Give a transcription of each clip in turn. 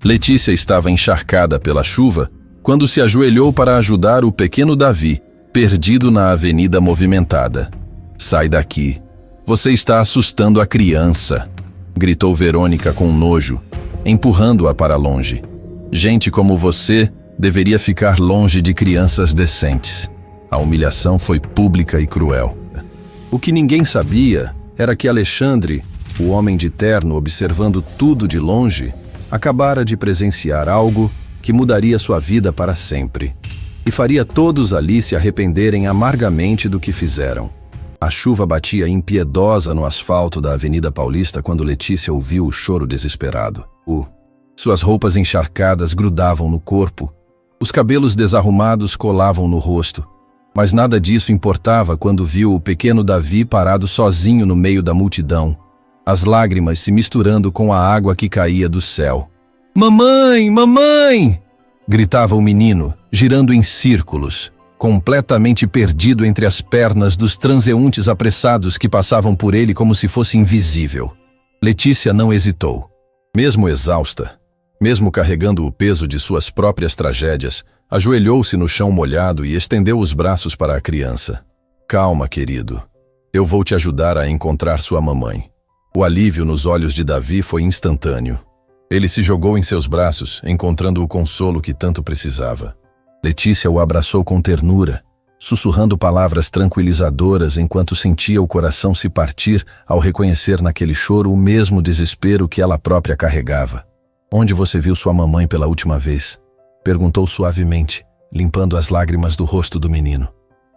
Letícia estava encharcada pela chuva quando se ajoelhou para ajudar o pequeno Davi, perdido na avenida movimentada. "Sai daqui. Você está assustando a criança", gritou Verônica com nojo, empurrando-a para longe. "Gente como você deveria ficar longe de crianças decentes." A humilhação foi pública e cruel. O que ninguém sabia era que Alexandre, o homem de terno observando tudo de longe, acabara de presenciar algo que mudaria sua vida para sempre e faria todos ali se arrependerem amargamente do que fizeram. A chuva batia impiedosa no asfalto da Avenida Paulista quando Letícia ouviu o choro desesperado. Suas roupas encharcadas grudavam no corpo, os cabelos desarrumados colavam no rosto, mas nada disso importava quando viu o pequeno Davi parado sozinho no meio da multidão, as lágrimas se misturando com a água que caía do céu. "Mamãe, mamãe!" gritava o menino, girando em círculos, completamente perdido entre as pernas dos transeuntes apressados que passavam por ele como se fosse invisível. Letícia não hesitou. Mesmo exausta, mesmo carregando o peso de suas próprias tragédias, ajoelhou-se no chão molhado e estendeu os braços para a criança. "Calma, querido. Eu vou te ajudar a encontrar sua mamãe." O alívio nos olhos de Davi foi instantâneo. Ele se jogou em seus braços, encontrando o consolo que tanto precisava. Letícia o abraçou com ternura, sussurrando palavras tranquilizadoras enquanto sentia o coração se partir ao reconhecer naquele choro o mesmo desespero que ela própria carregava. "Onde você viu sua mamãe pela última vez?" perguntou suavemente, limpando as lágrimas do rosto do menino.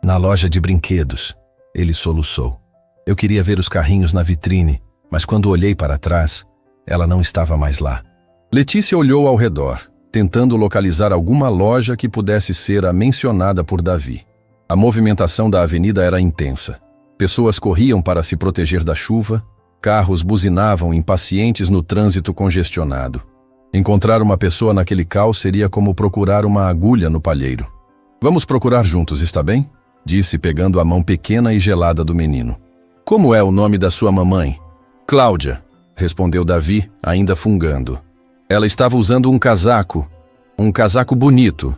"Na loja de brinquedos", ele soluçou. "Eu queria ver os carrinhos na vitrine, mas quando olhei para trás, ela não estava mais lá." Letícia olhou ao redor, tentando localizar alguma loja que pudesse ser a mencionada por Davi. A movimentação da avenida era intensa. Pessoas corriam para se proteger da chuva, carros buzinavam impacientes no trânsito congestionado. Encontrar uma pessoa naquele caos seria como procurar uma agulha no palheiro. "Vamos procurar juntos, está bem?" disse, pegando a mão pequena e gelada do menino. "Como é o nome da sua mamãe?" "Cláudia", respondeu Davi, ainda fungando. "Ela estava usando um casaco bonito."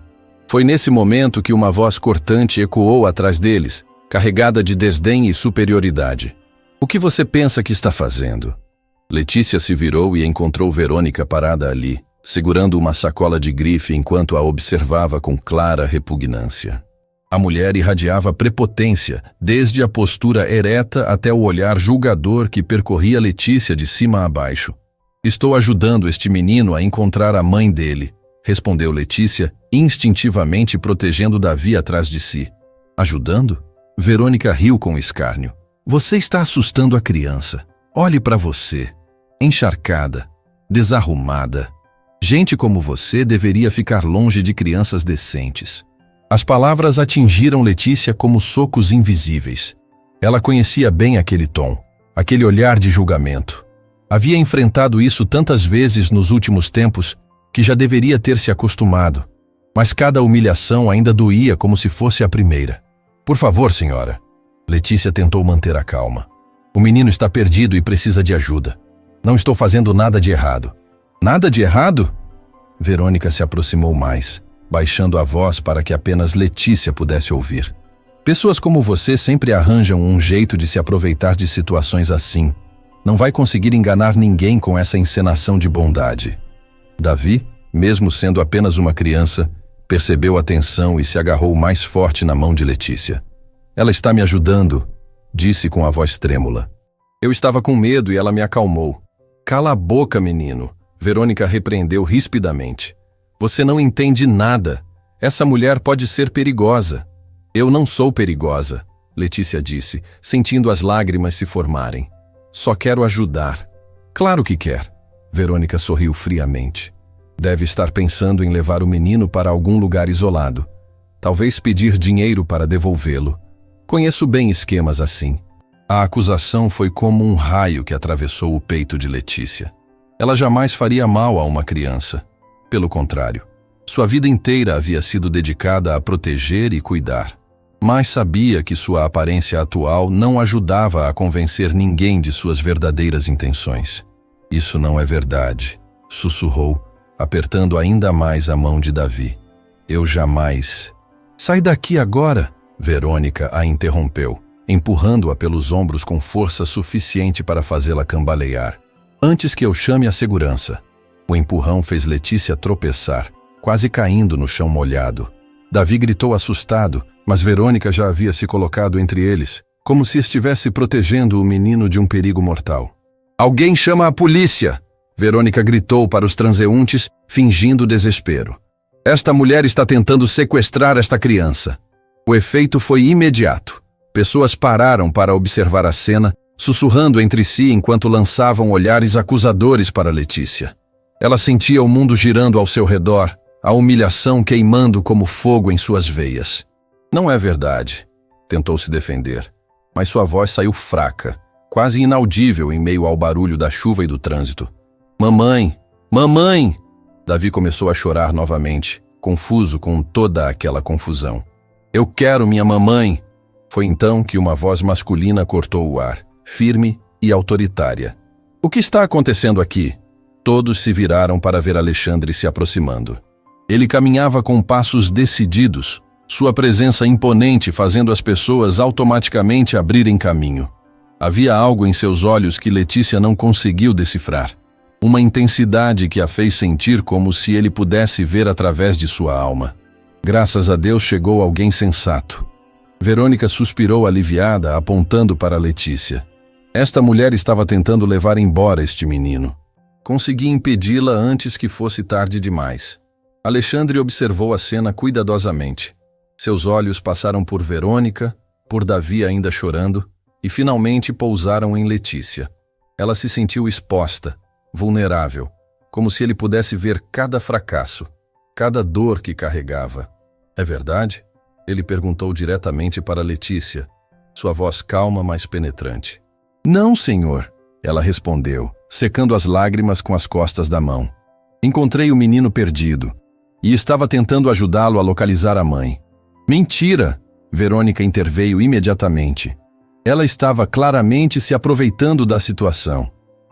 Foi nesse momento que uma voz cortante ecoou atrás deles, carregada de desdém e superioridade. "O que você pensa que está fazendo?" Letícia se virou e encontrou Verônica parada ali, segurando uma sacola de grife enquanto a observava com clara repugnância. A mulher irradiava prepotência, desde a postura ereta até o olhar julgador que percorria Letícia de cima a baixo. "Estou ajudando este menino a encontrar a mãe dele", respondeu Letícia, instintivamente protegendo Davi atrás de si. "Ajudando?" Verônica riu com escárnio. "Você está assustando a criança. Olhe para você, encharcada, desarrumada. Gente como você deveria ficar longe de crianças decentes." As palavras atingiram Letícia como socos invisíveis. Ela conhecia bem aquele tom, aquele olhar de julgamento. Havia enfrentado isso tantas vezes nos últimos tempos que já deveria ter se acostumado, mas cada humilhação ainda doía como se fosse a primeira. "Por favor, senhora." Letícia tentou manter a calma. "O menino está perdido e precisa de ajuda. Não estou fazendo nada de errado." "Nada de errado?" Verônica se aproximou mais, baixando a voz para que apenas Letícia pudesse ouvir. "Pessoas como você sempre arranjam um jeito de se aproveitar de situações assim. Não vai conseguir enganar ninguém com essa encenação de bondade." Davi, mesmo sendo apenas uma criança, percebeu a tensão e se agarrou mais forte na mão de Letícia. "Ela está me ajudando", disse com a voz trêmula. "Eu estava com medo e ela me acalmou." "Cala a boca, menino", Verônica repreendeu rispidamente. "Você não entende nada. Essa mulher pode ser perigosa." "Eu não sou perigosa", Letícia disse, sentindo as lágrimas se formarem. "Só quero ajudar." "Claro que quer." Verônica sorriu friamente. "Deve estar pensando em levar o menino para algum lugar isolado. Talvez pedir dinheiro para devolvê-lo. Conheço bem esquemas assim." A acusação foi como um raio que atravessou o peito de Letícia. Ela jamais faria mal a uma criança. Pelo contrário, sua vida inteira havia sido dedicada a proteger e cuidar. Mas sabia que sua aparência atual não ajudava a convencer ninguém de suas verdadeiras intenções. "Isso não é verdade", sussurrou, apertando ainda mais a mão de Davi. Eu jamais... Sai daqui agora! Verônica a interrompeu, empurrando-a pelos ombros com força suficiente para fazê-la cambalear. Antes que eu chame a segurança. O empurrão fez Letícia tropeçar, quase caindo no chão molhado. Davi gritou assustado, mas Verônica já havia se colocado entre eles, como se estivesse protegendo o menino de um perigo mortal. Alguém chama a polícia! Verônica gritou para os transeuntes, fingindo desespero. Esta mulher está tentando sequestrar esta criança. O efeito foi imediato. Pessoas pararam para observar a cena, sussurrando entre si enquanto lançavam olhares acusadores para Letícia. Ela sentia o mundo girando ao seu redor, a humilhação queimando como fogo em suas veias. Não é verdade, tentou se defender, mas sua voz saiu fraca, quase inaudível em meio ao barulho da chuva e do trânsito. Mamãe! Mamãe! Davi começou a chorar novamente, confuso com toda aquela confusão. Eu quero minha mamãe! Foi então que uma voz masculina cortou o ar, firme e autoritária. O que está acontecendo aqui? Todos se viraram para ver Alexandre se aproximando. Ele caminhava com passos decididos, sua presença imponente fazendo as pessoas automaticamente abrirem caminho. Havia algo em seus olhos que Letícia não conseguiu decifrar. Uma intensidade que a fez sentir como se ele pudesse ver através de sua alma. Graças a Deus chegou alguém sensato. Verônica suspirou aliviada, apontando para Letícia. Esta mulher estava tentando levar embora este menino. Consegui impedi-la antes que fosse tarde demais. Alexandre observou a cena cuidadosamente. Seus olhos passaram por Verônica, por Davi ainda chorando, e finalmente pousaram em Letícia. Ela se sentiu exposta, vulnerável, como se ele pudesse ver cada fracasso, cada dor que carregava. É verdade? Ele perguntou diretamente para Letícia, sua voz calma, mas penetrante. Não, senhor, ela respondeu, secando as lágrimas com as costas da mão. Encontrei o menino perdido e estava tentando ajudá-lo a localizar a mãe. Mentira! Verônica interveio imediatamente. Ela estava claramente se aproveitando da situação.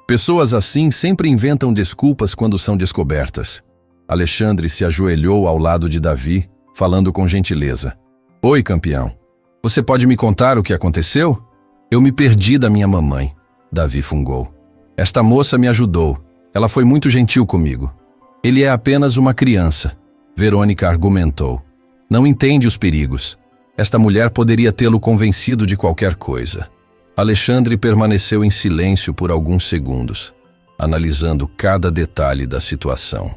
Pessoas assim sempre inventam desculpas quando são descobertas. Alexandre se ajoelhou ao lado de Davi, falando com gentileza. Oi, campeão. Você pode me contar o que aconteceu? Eu me perdi da minha mamãe. Davi fungou. Esta moça me ajudou. Ela foi muito gentil comigo. Ele é apenas uma criança. Verônica argumentou. Não entende os perigos. Esta mulher poderia tê-lo convencido de qualquer coisa. Alexandre permaneceu em silêncio por alguns segundos, analisando cada detalhe da situação.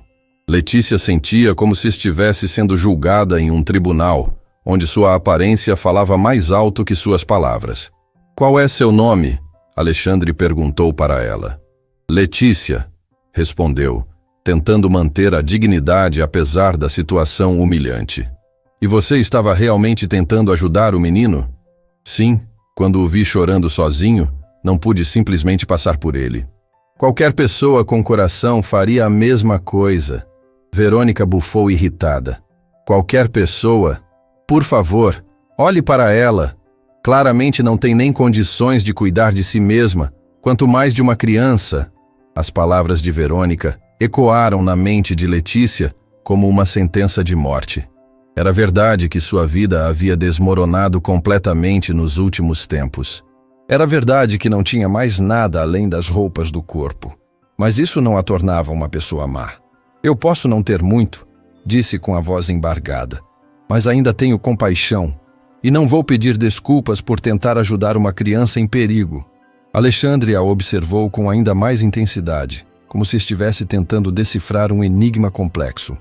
Letícia sentia como se estivesse sendo julgada em um tribunal, onde sua aparência falava mais alto que suas palavras. Qual é seu nome? Alexandre perguntou para ela. Letícia, respondeu, tentando manter a dignidade apesar da situação humilhante. E você estava realmente tentando ajudar o menino? Sim, quando o vi chorando sozinho, não pude simplesmente passar por ele. Qualquer pessoa com coração faria a mesma coisa. Verônica bufou irritada. Qualquer pessoa? Por favor, olhe para ela. Claramente não tem nem condições de cuidar de si mesma, quanto mais de uma criança. As palavras de Verônica ecoaram na mente de Letícia como uma sentença de morte. Era verdade que sua vida havia desmoronado completamente nos últimos tempos. Era verdade que não tinha mais nada além das roupas do corpo. Mas isso não a tornava uma pessoa má. Eu posso não ter muito, disse com a voz embargada, mas ainda tenho compaixão e não vou pedir desculpas por tentar ajudar uma criança em perigo. Alexandre a observou com ainda mais intensidade, como se estivesse tentando decifrar um enigma complexo.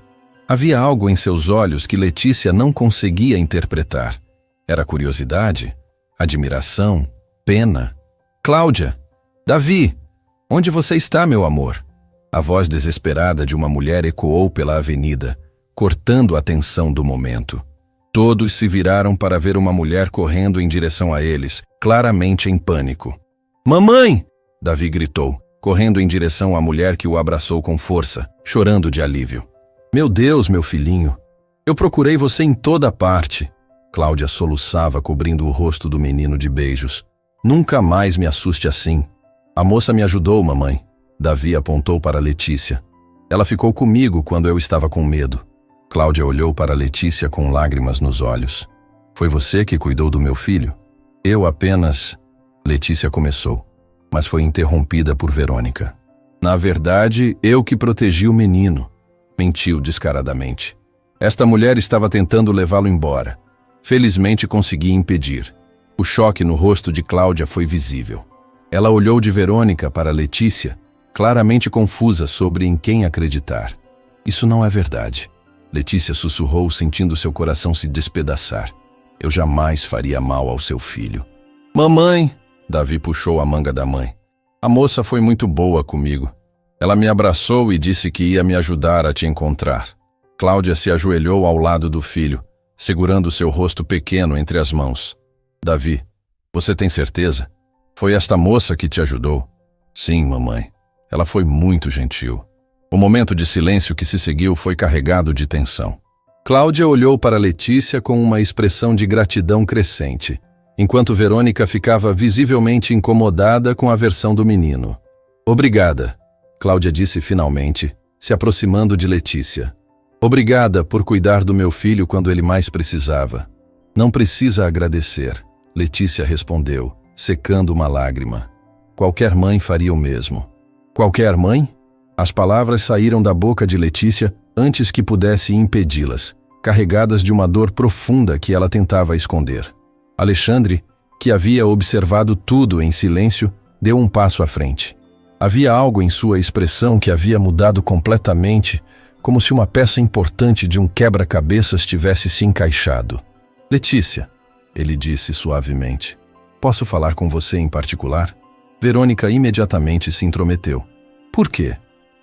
Havia algo em seus olhos que Letícia não conseguia interpretar. Era curiosidade, admiração, pena. Cláudia! Davi! Onde você está, meu amor? A voz desesperada de uma mulher ecoou pela avenida, cortando a tensão do momento. Todos se viraram para ver uma mulher correndo em direção a eles, claramente em pânico. Mamãe! Davi gritou, correndo em direção à mulher que o abraçou com força, chorando de alívio. Meu Deus, meu filhinho! Eu procurei você em toda parte. Cláudia soluçava, cobrindo o rosto do menino de beijos. Nunca mais me assuste assim. A moça me ajudou, mamãe. Davi apontou para Letícia. Ela ficou comigo quando eu estava com medo. Cláudia olhou para Letícia com lágrimas nos olhos. Foi você que cuidou do meu filho? Eu apenas... Letícia começou, mas foi interrompida por Verônica. Na verdade, eu que protegi o menino. Mentiu descaradamente. Esta mulher estava tentando levá-lo embora. Felizmente consegui impedir. O choque no rosto de Cláudia foi visível. Ela olhou de Verônica para Letícia, claramente confusa sobre em quem acreditar. Isso não é verdade. Letícia sussurrou, sentindo seu coração se despedaçar. Eu jamais faria mal ao seu filho. Mamãe! Davi puxou a manga da mãe. A moça foi muito boa comigo. Ela me abraçou e disse que ia me ajudar a te encontrar. Cláudia se ajoelhou ao lado do filho, segurando seu rosto pequeno entre as mãos. Davi, você tem certeza? Foi esta moça que te ajudou? Sim, mamãe. Ela foi muito gentil. O momento de silêncio que se seguiu foi carregado de tensão. Cláudia olhou para Letícia com uma expressão de gratidão crescente, enquanto Verônica ficava visivelmente incomodada com a versão do menino. Obrigada, Cláudia disse finalmente, se aproximando de Letícia. Obrigada por cuidar do meu filho quando ele mais precisava. Não precisa agradecer, Letícia respondeu, secando uma lágrima. Qualquer mãe faria o mesmo. Qualquer mãe? As palavras saíram da boca de Letícia antes que pudesse impedi-las, carregadas de uma dor profunda que ela tentava esconder. Alexandre, que havia observado tudo em silêncio, deu um passo à frente. Havia algo em sua expressão que havia mudado completamente, como se uma peça importante de um quebra-cabeças tivesse se encaixado. Letícia, ele disse suavemente, posso falar com você em particular? Verônica imediatamente se intrometeu. Por quê?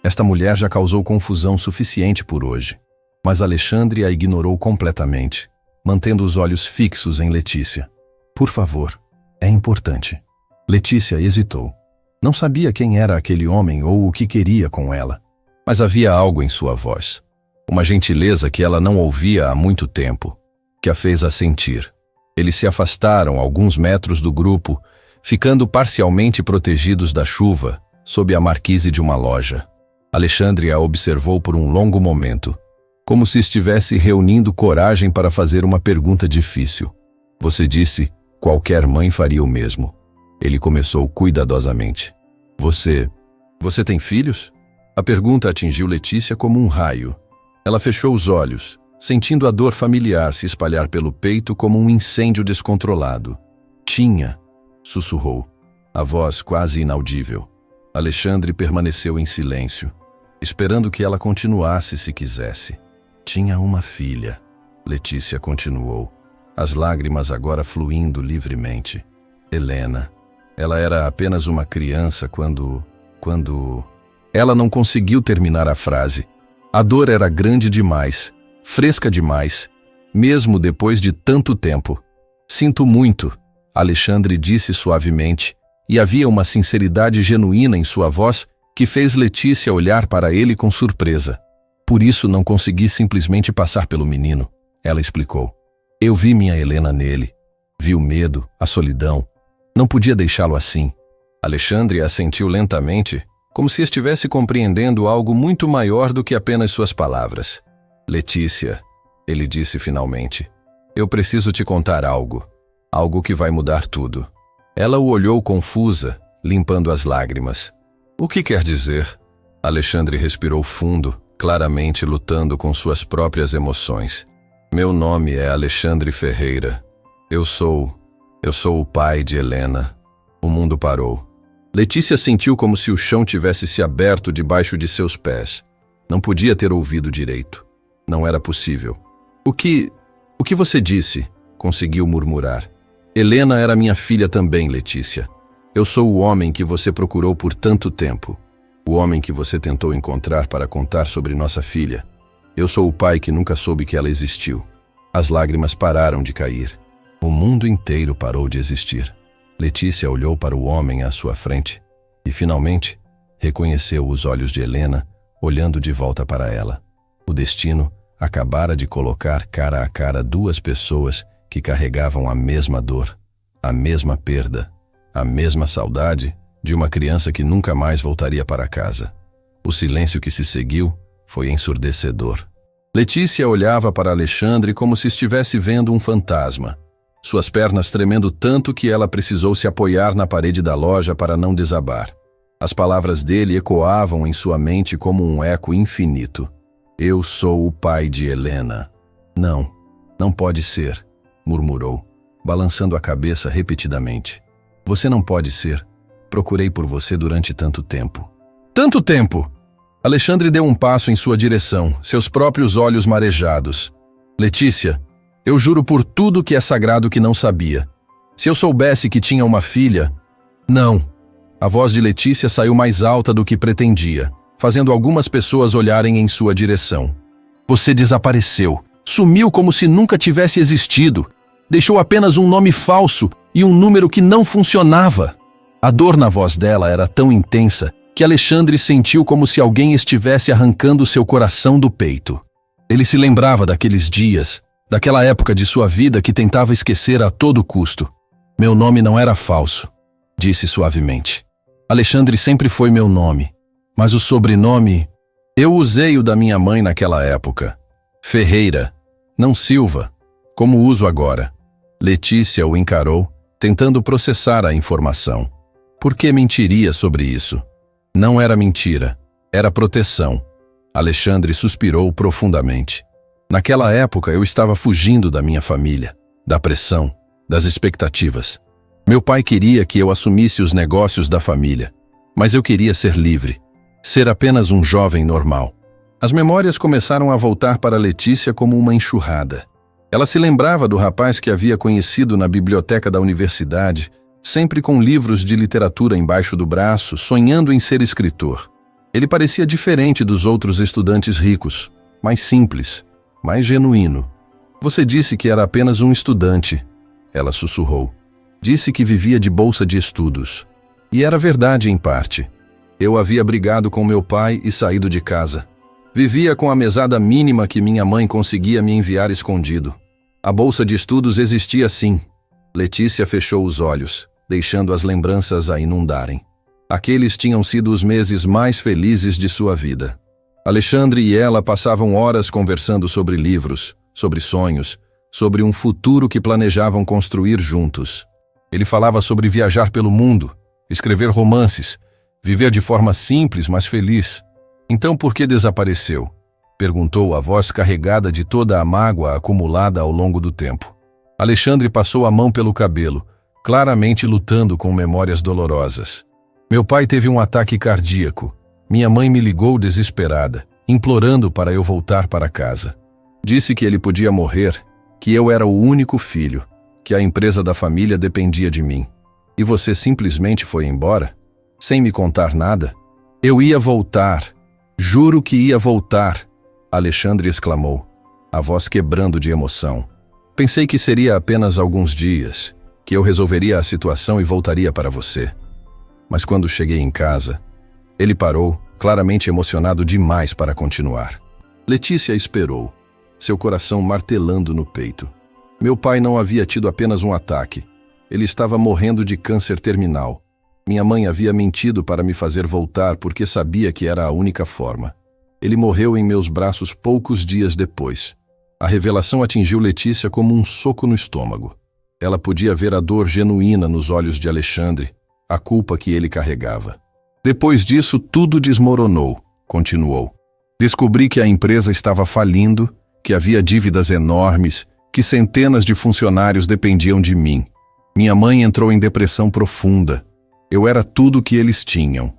Esta mulher já causou confusão suficiente por hoje. Mas Alexandre a ignorou completamente, mantendo os olhos fixos em Letícia. Por favor, é importante. Letícia hesitou. Não sabia quem era aquele homem ou o que queria com ela. Mas havia algo em sua voz. Uma gentileza que ela não ouvia há muito tempo, que a fez assentir. Eles se afastaram alguns metros do grupo, ficando parcialmente protegidos da chuva, sob a marquise de uma loja. Alexandre a observou por um longo momento, como se estivesse reunindo coragem para fazer uma pergunta difícil. Você disse, qualquer mãe faria o mesmo. Ele começou cuidadosamente. Você tem filhos? A pergunta atingiu Letícia como um raio. Ela fechou os olhos, sentindo a dor familiar se espalhar pelo peito como um incêndio descontrolado. Tinha, sussurrou, a voz quase inaudível. Alexandre permaneceu em silêncio, esperando que ela continuasse se quisesse. Tinha uma filha, Letícia continuou, as lágrimas agora fluindo livremente. Helena. Ela era apenas uma criança quando... Ela não conseguiu terminar a frase. A dor era grande demais, fresca demais, mesmo depois de tanto tempo. Sinto muito, Alexandre disse suavemente, e havia uma sinceridade genuína em sua voz que fez Letícia olhar para ele com surpresa. Por isso não consegui simplesmente passar pelo menino, ela explicou. Eu vi minha Helena nele. Vi o medo, a solidão. Não podia deixá-lo assim. Alexandre assentiu lentamente, como se estivesse compreendendo algo muito maior do que apenas suas palavras. Letícia, ele disse finalmente, eu preciso te contar algo. Algo que vai mudar tudo. Ela o olhou confusa, limpando as lágrimas. O que quer dizer? Alexandre respirou fundo, claramente lutando com suas próprias emoções. Meu nome é Alexandre Ferreira. Eu sou o pai de Helena. O mundo parou. Letícia sentiu como se o chão tivesse se aberto debaixo de seus pés. Não podia ter ouvido direito. Não era possível. O que você disse? Conseguiu murmurar. Helena era minha filha também, Letícia. Eu sou o homem que você procurou por tanto tempo. O homem que você tentou encontrar para contar sobre nossa filha. Eu sou o pai que nunca soube que ela existiu. As lágrimas pararam de cair. O mundo inteiro parou de existir. Letícia olhou para o homem à sua frente e, finalmente, reconheceu os olhos de Helena olhando de volta para ela. O destino acabara de colocar cara a cara duas pessoas que carregavam a mesma dor, a mesma perda, a mesma saudade de uma criança que nunca mais voltaria para casa. O silêncio que se seguiu foi ensurdecedor. Letícia olhava para Alexandre como se estivesse vendo um fantasma, suas pernas tremendo tanto que ela precisou se apoiar na parede da loja para não desabar. As palavras dele ecoavam em sua mente como um eco infinito. Eu sou o pai de Helena. Não, não pode ser, murmurou, balançando a cabeça repetidamente. Você não pode ser. Procurei por você durante tanto tempo. Tanto tempo! Alexandre deu um passo em sua direção, seus próprios olhos marejados. Letícia, eu juro por tudo que é sagrado que não sabia. Se eu soubesse que tinha uma filha... Não. A voz de Letícia saiu mais alta do que pretendia, fazendo algumas pessoas olharem em sua direção. Você desapareceu. Sumiu como se nunca tivesse existido. Deixou apenas um nome falso e um número que não funcionava. A dor na voz dela era tão intensa que Alexandre sentiu como se alguém estivesse arrancando seu coração do peito. Ele se lembrava daqueles dias, daquela época de sua vida que tentava esquecer a todo custo. Meu nome não era falso, disse suavemente. Alexandre sempre foi meu nome, mas o sobrenome... Eu usei o da minha mãe naquela época. Ferreira, não Silva, como uso agora. Letícia o encarou, tentando processar a informação. Por que mentiria sobre isso? Não era mentira, era proteção. Alexandre suspirou profundamente. Naquela época eu estava fugindo da minha família, da pressão, das expectativas. Meu pai queria que eu assumisse os negócios da família, mas eu queria ser livre, ser apenas um jovem normal. As memórias começaram a voltar para Letícia como uma enxurrada. Ela se lembrava do rapaz que havia conhecido na biblioteca da universidade, sempre com livros de literatura embaixo do braço, sonhando em ser escritor. Ele parecia diferente dos outros estudantes ricos, mais simples, mais genuíno. Você disse que era apenas um estudante, ela sussurrou. Disse que vivia de bolsa de estudos. E era verdade em parte. Eu havia brigado com meu pai e saído de casa. Vivia com a mesada mínima que minha mãe conseguia me enviar escondido. A bolsa de estudos existia sim. Letícia fechou os olhos, deixando as lembranças a inundarem. Aqueles tinham sido os meses mais felizes de sua vida. Alexandre e ela passavam horas conversando sobre livros, sobre sonhos, sobre um futuro que planejavam construir juntos. Ele falava sobre viajar pelo mundo, escrever romances, viver de forma simples, mas feliz. Então por que desapareceu? Perguntou a voz carregada de toda a mágoa acumulada ao longo do tempo. Alexandre passou a mão pelo cabelo, claramente lutando com memórias dolorosas. Meu pai teve um ataque cardíaco. Minha mãe me ligou desesperada, implorando para eu voltar para casa. Disse que ele podia morrer, que eu era o único filho, que a empresa da família dependia de mim. E você simplesmente foi embora? Sem me contar nada? Eu ia voltar. Juro que ia voltar, Alexandre exclamou, a voz quebrando de emoção. Pensei que seria apenas alguns dias, que eu resolveria a situação e voltaria para você. Mas quando cheguei em casa, ele parou, claramente emocionado demais para continuar. Letícia esperou, seu coração martelando no peito. Meu pai não havia tido apenas um ataque. Ele estava morrendo de câncer terminal. Minha mãe havia mentido para me fazer voltar porque sabia que era a única forma. Ele morreu em meus braços poucos dias depois. A revelação atingiu Letícia como um soco no estômago. Ela podia ver a dor genuína nos olhos de Alexandre, a culpa que ele carregava. Depois disso, tudo desmoronou, continuou. Descobri que a empresa estava falindo, que havia dívidas enormes, que centenas de funcionários dependiam de mim. Minha mãe entrou em depressão profunda. Eu era tudo o que eles tinham.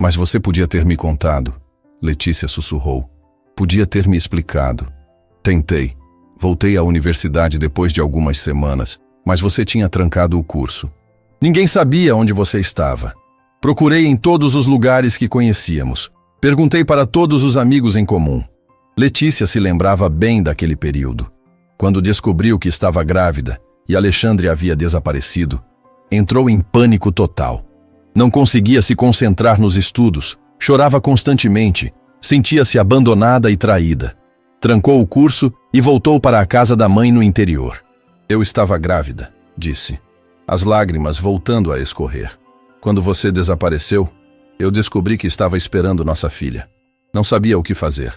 Mas você podia ter me contado, Letícia sussurrou. Podia ter me explicado. Tentei. Voltei à universidade depois de algumas semanas, mas você tinha trancado o curso. Ninguém sabia onde você estava. Procurei em todos os lugares que conhecíamos. Perguntei para todos os amigos em comum. Letícia se lembrava bem daquele período. Quando descobriu que estava grávida e Alexandre havia desaparecido, entrou em pânico total. Não conseguia se concentrar nos estudos, chorava constantemente, sentia-se abandonada e traída. Trancou o curso e voltou para a casa da mãe no interior. Eu estava grávida, disse, as lágrimas voltando a escorrer. Quando você desapareceu, Eu descobri que estava esperando nossa filha. Não sabia o que fazer.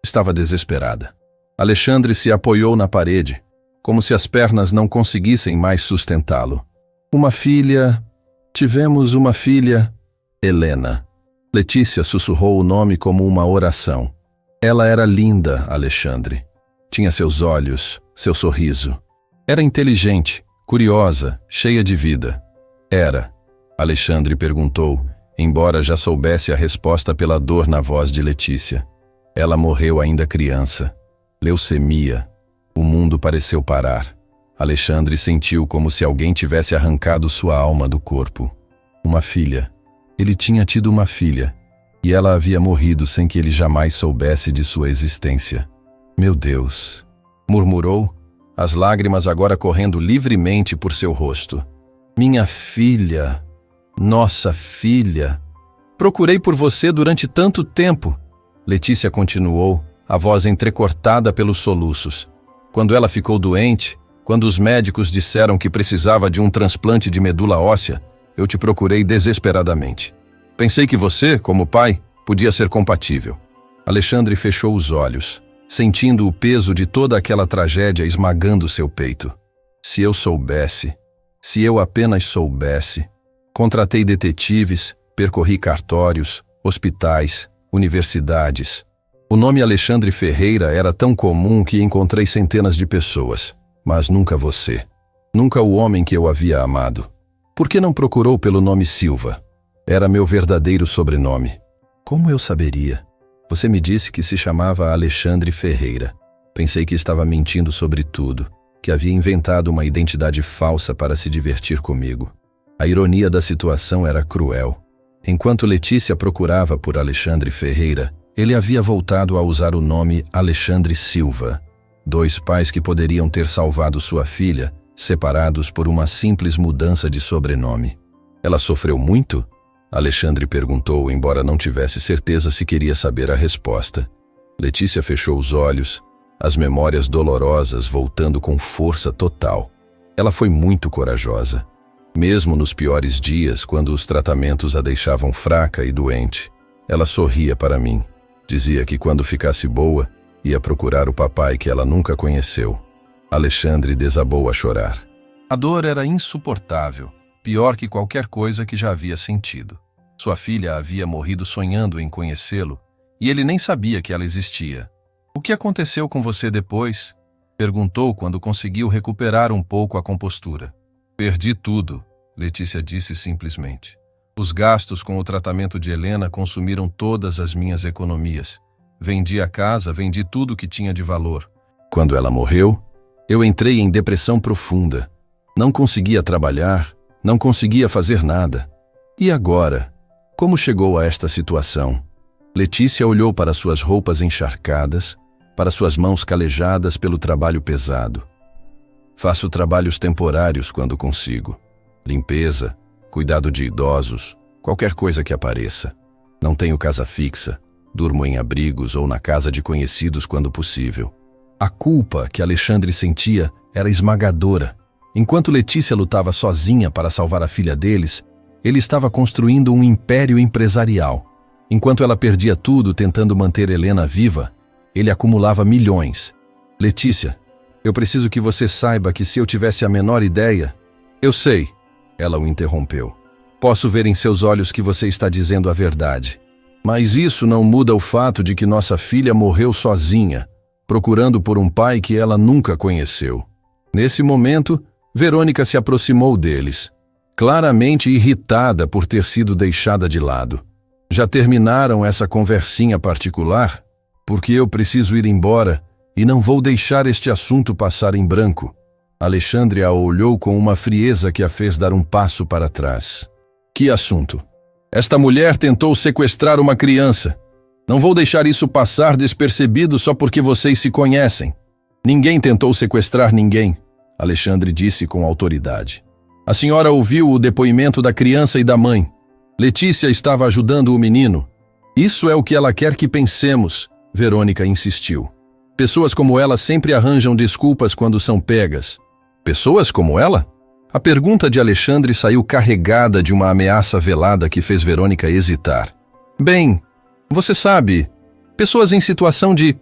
Estava desesperada. Alexandre se apoiou na parede, como se as pernas não conseguissem mais sustentá-lo. Uma filha... Tivemos uma filha... Helena. Letícia sussurrou o nome como uma oração. Ela era linda, Alexandre. Tinha seus olhos, seu sorriso. Era inteligente, curiosa, cheia de vida. Era. Alexandre perguntou, embora já soubesse a resposta pela dor na voz de Letícia. Ela morreu ainda criança. Leucemia. O mundo pareceu parar. Alexandre sentiu como se alguém tivesse arrancado sua alma do corpo. Uma filha. Ele tinha tido uma filha, e ela havia morrido sem que ele jamais soubesse de sua existência. Meu Deus! Murmurou, as lágrimas agora correndo livremente por seu rosto. Minha filha! Nossa filha! Procurei por você durante tanto tempo. Letícia continuou, a voz entrecortada pelos soluços. Quando ela ficou doente, quando os médicos disseram que precisava de um transplante de medula óssea, eu te procurei desesperadamente. Pensei que você, como pai, podia ser compatível. Alexandre fechou os olhos, sentindo o peso de toda aquela tragédia esmagando seu peito. Se eu soubesse, se eu apenas soubesse. Contratei detetives, percorri cartórios, hospitais, universidades. O nome Alexandre Ferreira era tão comum que encontrei centenas de pessoas, mas nunca você. Nunca o homem que eu havia amado. Por que não procurou pelo nome Silva? Era meu verdadeiro sobrenome. Como eu saberia? Você me disse que se chamava Alexandre Ferreira. Pensei que estava mentindo sobre tudo, que havia inventado uma identidade falsa para se divertir comigo. A ironia da situação era cruel. Enquanto Letícia procurava por Alexandre Ferreira, ele havia voltado a usar o nome Alexandre Silva. Dois pais que poderiam ter salvado sua filha, separados por uma simples mudança de sobrenome. Ela sofreu muito? Alexandre perguntou, embora não tivesse certeza se queria saber a resposta. Letícia fechou os olhos, as memórias dolorosas voltando com força total. Ela foi muito corajosa. Mesmo nos piores dias, quando os tratamentos a deixavam fraca e doente, ela sorria para mim. Dizia que quando ficasse boa, ia procurar o papai que ela nunca conheceu. Alexandre desabou a chorar. A dor era insuportável, pior que qualquer coisa que já havia sentido. Sua filha havia morrido sonhando em conhecê-lo, e ele nem sabia que ela existia. O que aconteceu com você depois? Perguntou quando conseguiu recuperar um pouco a compostura. Perdi tudo, Letícia disse simplesmente. Os gastos com o tratamento de Helena consumiram todas as minhas economias. Vendi a casa, vendi tudo que tinha de valor. Quando ela morreu, eu entrei em depressão profunda. Não conseguia trabalhar, não conseguia fazer nada. E agora? Como chegou a esta situação? Letícia olhou para suas roupas encharcadas, para suas mãos calejadas pelo trabalho pesado. Faço trabalhos temporários quando consigo. Limpeza, cuidado de idosos, qualquer coisa que apareça. Não tenho casa fixa, durmo em abrigos ou na casa de conhecidos quando possível. A culpa que Alexandre sentia era esmagadora. Enquanto Letícia lutava sozinha para salvar a filha deles, ele estava construindo um império empresarial. Enquanto ela perdia tudo tentando manter Helena viva, ele acumulava milhões. Letícia, eu preciso que você saiba que se eu tivesse a menor ideia... Eu sei, ela o interrompeu. Posso ver em seus olhos que você está dizendo a verdade. Mas isso não muda o fato de que nossa filha morreu sozinha, procurando por um pai que ela nunca conheceu. Nesse momento, Verônica se aproximou deles, claramente irritada por ter sido deixada de lado. Já terminaram essa conversinha particular? Porque eu preciso ir embora e não vou deixar este assunto passar em branco. Alexandre a olhou com uma frieza que a fez dar um passo para trás. Que assunto? Esta mulher tentou sequestrar uma criança. Não vou deixar isso passar despercebido só porque vocês se conhecem. Ninguém tentou sequestrar ninguém, Alexandre disse com autoridade. A senhora ouviu o depoimento da criança e da mãe. Letícia estava ajudando o menino. Isso é o que ela quer que pensemos, Verônica insistiu. Pessoas como ela sempre arranjam desculpas quando são pegas. Pessoas como ela? A pergunta de Alexandre saiu carregada de uma ameaça velada que fez Verônica hesitar. Bem, você sabe, pessoas em situação de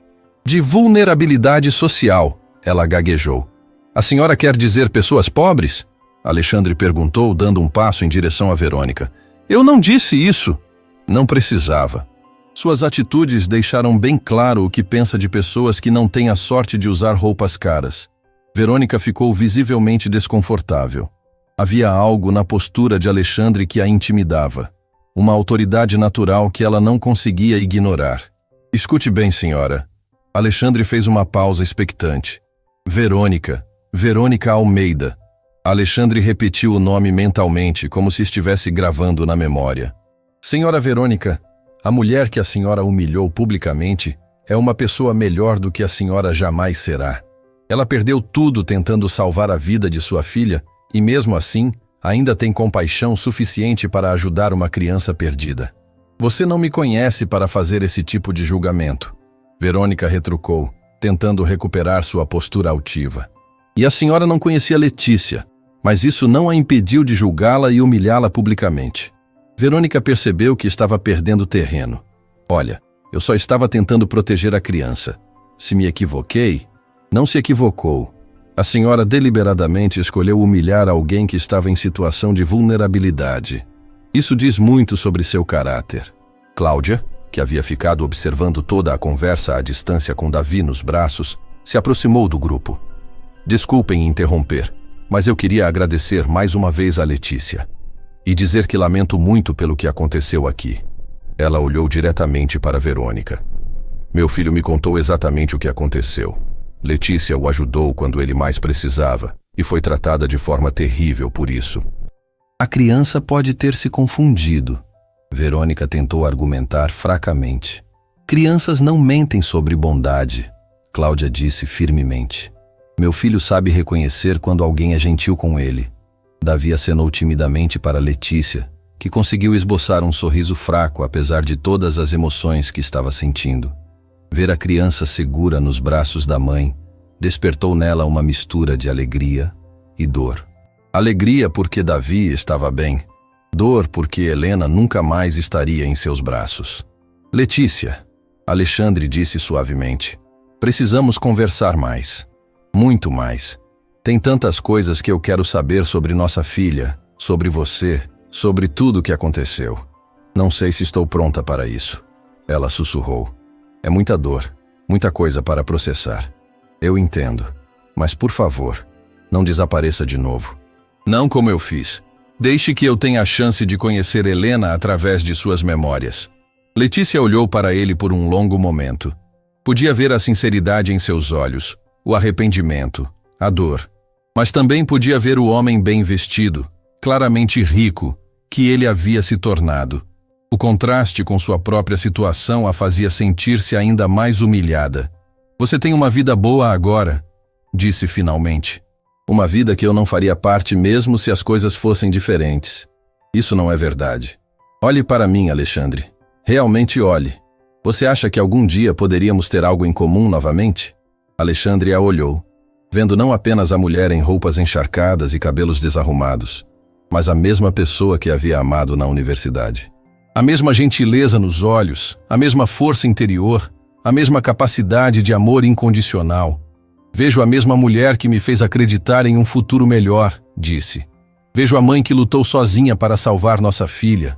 vulnerabilidade social, ela gaguejou. A senhora quer dizer pessoas pobres? Alexandre perguntou, dando um passo em direção a Verônica. Eu não disse isso. Não precisava. Suas atitudes deixaram bem claro o que pensa de pessoas que não têm a sorte de usar roupas caras. Verônica ficou visivelmente desconfortável. Havia algo na postura de Alexandre que a intimidava. Uma autoridade natural que ela não conseguia ignorar. Escute bem, senhora. Alexandre fez uma pausa expectante. Verônica Almeida. Alexandre repetiu o nome mentalmente, como se estivesse gravando na memória. Senhora Verônica, a mulher que a senhora humilhou publicamente é uma pessoa melhor do que a senhora jamais será. Ela perdeu tudo tentando salvar a vida de sua filha e, mesmo assim, ainda tem compaixão suficiente para ajudar uma criança perdida. Você não me conhece para fazer esse tipo de julgamento. Verônica retrucou, tentando recuperar sua postura altiva. E a senhora não conhecia Letícia, mas isso não a impediu de julgá-la e humilhá-la publicamente. Verônica percebeu que estava perdendo terreno. Olha, eu só estava tentando proteger a criança. Se me equivoquei, não se equivocou. A senhora deliberadamente escolheu humilhar alguém que estava em situação de vulnerabilidade. Isso diz muito sobre seu caráter. Cláudia, que havia ficado observando toda a conversa à distância com Davi nos braços, se aproximou do grupo. Desculpem interromper, mas eu queria agradecer mais uma vez a Letícia e dizer que lamento muito pelo que aconteceu aqui. Ela olhou diretamente para Verônica. Meu filho me contou exatamente o que aconteceu. Letícia o ajudou quando ele mais precisava e foi tratada de forma terrível por isso. A criança pode ter se confundido. Verônica tentou argumentar fracamente. Crianças não mentem sobre bondade, Cláudia disse firmemente. Meu filho sabe reconhecer quando alguém é gentil com ele. Davi acenou timidamente para Letícia, que conseguiu esboçar um sorriso fraco apesar de todas as emoções que estava sentindo. Ver a criança segura nos braços da mãe despertou nela uma mistura de alegria e dor. Alegria porque Davi estava bem. Dor porque Helena nunca mais estaria em seus braços. Letícia, Alexandre disse suavemente, precisamos conversar mais. Muito mais. Tem tantas coisas que eu quero saber sobre nossa filha, sobre você, sobre tudo o que aconteceu. Não sei se estou pronta para isso. Ela sussurrou. É muita dor, muita coisa para processar. Eu entendo, mas por favor, não desapareça de novo. Não como eu fiz. Deixe que eu tenha a chance de conhecer Helena através de suas memórias. Letícia olhou para ele por um longo momento. Podia ver a sinceridade em seus olhos, o arrependimento, a dor. Mas também podia ver o homem bem vestido, claramente rico, que ele havia se tornado. O contraste com sua própria situação a fazia sentir-se ainda mais humilhada. Você tem uma vida boa agora, disse finalmente. Uma vida que eu não faria parte mesmo se as coisas fossem diferentes. Isso não é verdade. Olhe para mim, Alexandre. Realmente olhe. Você acha que algum dia poderíamos ter algo em comum novamente? Alexandre a olhou, vendo não apenas a mulher em roupas encharcadas e cabelos desarrumados, mas a mesma pessoa que havia amado na universidade. A mesma gentileza nos olhos, a mesma força interior, a mesma capacidade de amor incondicional. Vejo a mesma mulher que me fez acreditar em um futuro melhor, disse. Vejo a mãe que lutou sozinha para salvar nossa filha.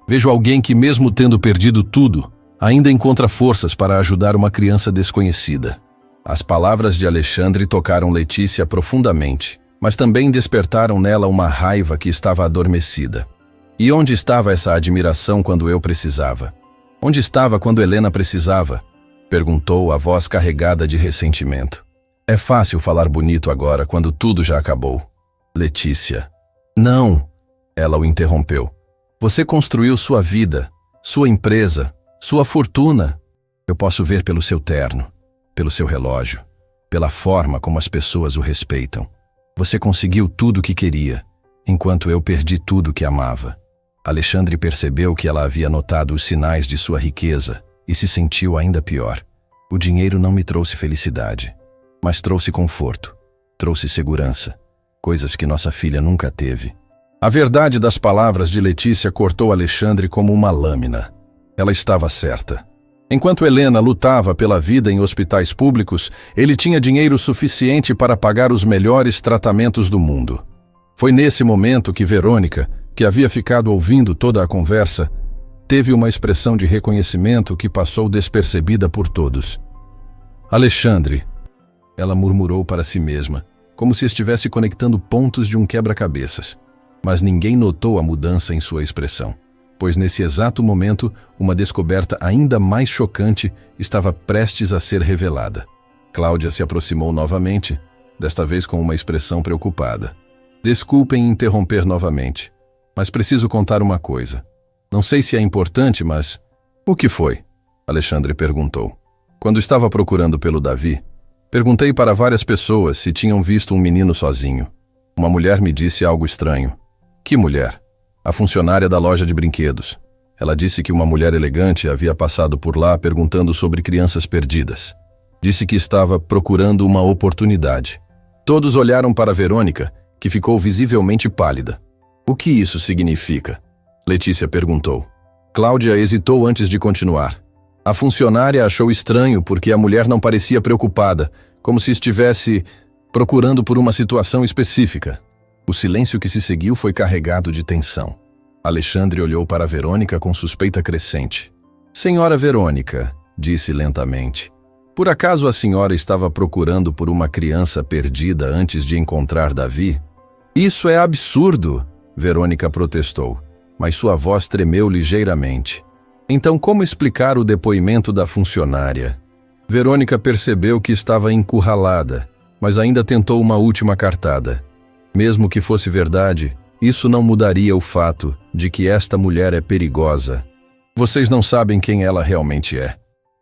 Vejo alguém que, mesmo tendo perdido tudo, ainda encontra forças para ajudar uma criança desconhecida. As palavras de Alexandre tocaram Letícia profundamente, mas também despertaram nela uma raiva que estava adormecida. E onde estava essa admiração quando eu precisava? Onde estava quando Helena precisava? Perguntou a voz carregada de ressentimento. É fácil falar bonito agora quando tudo já acabou. Letícia. Não, ela o interrompeu. Você construiu sua vida, sua empresa, sua fortuna. Eu posso ver pelo seu terno, pelo seu relógio, pela forma como as pessoas o respeitam. Você conseguiu tudo o que queria, enquanto eu perdi tudo o que amava. Alexandre percebeu que ela havia notado os sinais de sua riqueza e se sentiu ainda pior. O dinheiro não me trouxe felicidade, mas trouxe conforto, trouxe segurança. coisas que nossa filha nunca teve. A verdade das palavras de Letícia cortou Alexandre como uma lâmina. Ela estava certa. Enquanto Helena lutava pela vida em hospitais públicos, ele tinha dinheiro suficiente para pagar os melhores tratamentos do mundo. Foi nesse momento que Verônica, que havia ficado ouvindo toda a conversa, teve uma expressão de reconhecimento que passou despercebida por todos. Alexandre, ela murmurou para si mesma, como se estivesse conectando pontos de um quebra-cabeças. Mas ninguém notou a mudança em sua expressão, pois nesse exato momento, uma descoberta ainda mais chocante estava prestes a ser revelada. Cláudia se aproximou novamente, desta vez com uma expressão preocupada. Desculpem interromper novamente, mas preciso contar uma coisa. Não sei se é importante, mas... O que foi? Alexandre perguntou. Quando estava procurando pelo Davi, perguntei para várias pessoas se tinham visto um menino sozinho. Uma mulher me disse algo estranho. Que mulher? A funcionária da loja de brinquedos. Ela disse que uma mulher elegante havia passado por lá perguntando sobre crianças perdidas. Disse que estava procurando uma oportunidade. Todos olharam para Verônica, que ficou visivelmente pálida. O que isso significa? Letícia perguntou. Cláudia hesitou antes de continuar. A funcionária achou estranho porque a mulher não parecia preocupada, como se estivesse procurando por uma situação específica. O silêncio que se seguiu foi carregado de tensão. Alexandre olhou para Verônica com suspeita crescente. Senhora Verônica, disse lentamente, por acaso a senhora estava procurando por uma criança perdida antes de encontrar Davi? Isso é absurdo, Verônica protestou, mas sua voz tremeu ligeiramente. Então como explicar o depoimento da funcionária? Verônica percebeu que estava encurralada, mas ainda tentou uma última cartada. Mesmo que fosse verdade, isso não mudaria o fato de que esta mulher é perigosa. Vocês não sabem quem ela realmente é.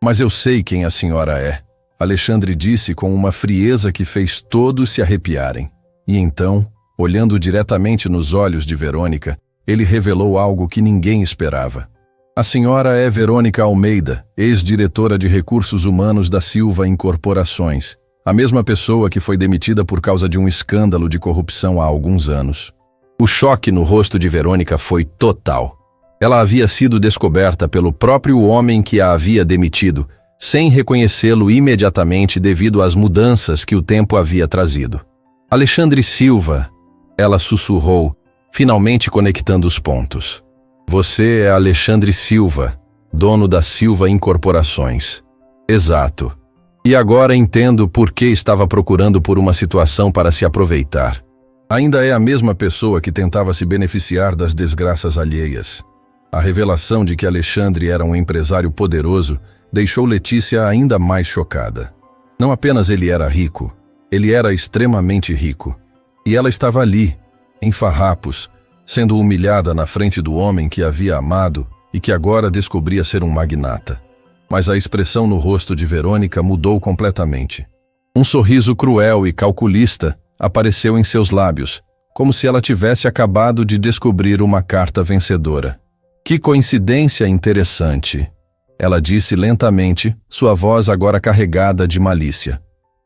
Mas eu sei quem a senhora é, Alexandre disse com uma frieza que fez todos se arrepiarem. E então, olhando diretamente nos olhos de Verônica, ele revelou algo que ninguém esperava. A senhora é Verônica Almeida, ex-diretora de Recursos Humanos da Silva Incorporações, a mesma pessoa que foi demitida por causa de um escândalo de corrupção há alguns anos. O choque no rosto de Verônica foi total. Ela havia sido descoberta pelo próprio homem que a havia demitido, sem reconhecê-lo imediatamente devido às mudanças que o tempo havia trazido. Alexandre Silva, ela sussurrou, finalmente conectando os pontos. Você é Alexandre Silva, dono da Silva Incorporações. Exato. E agora entendo por que estava procurando por uma situação para se aproveitar. Ainda é a mesma pessoa que tentava se beneficiar das desgraças alheias. A revelação de que Alexandre era um empresário poderoso deixou Letícia ainda mais chocada. Não apenas ele era rico, ele era extremamente rico. E ela estava ali, em farrapos, sendo humilhada na frente do homem que havia amado e que agora descobria ser um magnata. Mas a expressão no rosto de Verônica mudou completamente. Um sorriso cruel e calculista apareceu em seus lábios, como se ela tivesse acabado de descobrir uma carta vencedora. Que coincidência interessante, ela disse lentamente, sua voz agora carregada de malícia.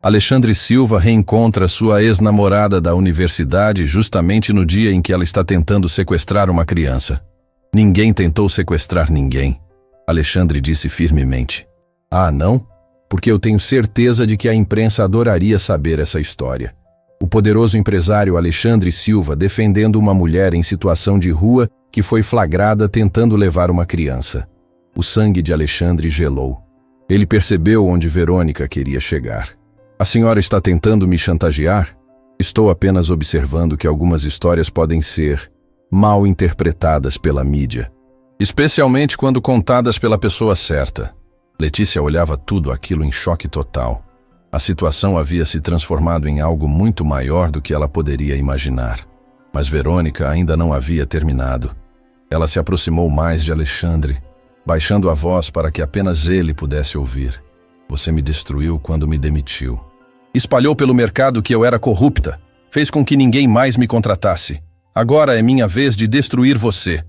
Alexandre Silva reencontra sua ex-namorada da universidade justamente no dia em que ela está tentando sequestrar uma criança. Ninguém tentou sequestrar ninguém, Alexandre disse firmemente. Ah, não? Porque eu tenho certeza de que a imprensa adoraria saber essa história. O poderoso empresário Alexandre Silva defendendo uma mulher em situação de rua que foi flagrada tentando levar uma criança. O sangue de Alexandre gelou. Ele percebeu onde Verônica queria chegar. A senhora está tentando me chantagear? Estou apenas observando que algumas histórias podem ser mal interpretadas pela mídia, especialmente quando contadas pela pessoa certa. Letícia olhava tudo aquilo em choque total. A situação havia se transformado em algo muito maior do que ela poderia imaginar. Mas Verônica ainda não havia terminado. Ela se aproximou mais de Alexandre, baixando a voz para que apenas ele pudesse ouvir. Você me destruiu quando me demitiu. Espalhou pelo mercado que eu era corrupta. Fez com que ninguém mais me contratasse. Agora é minha vez de destruir você.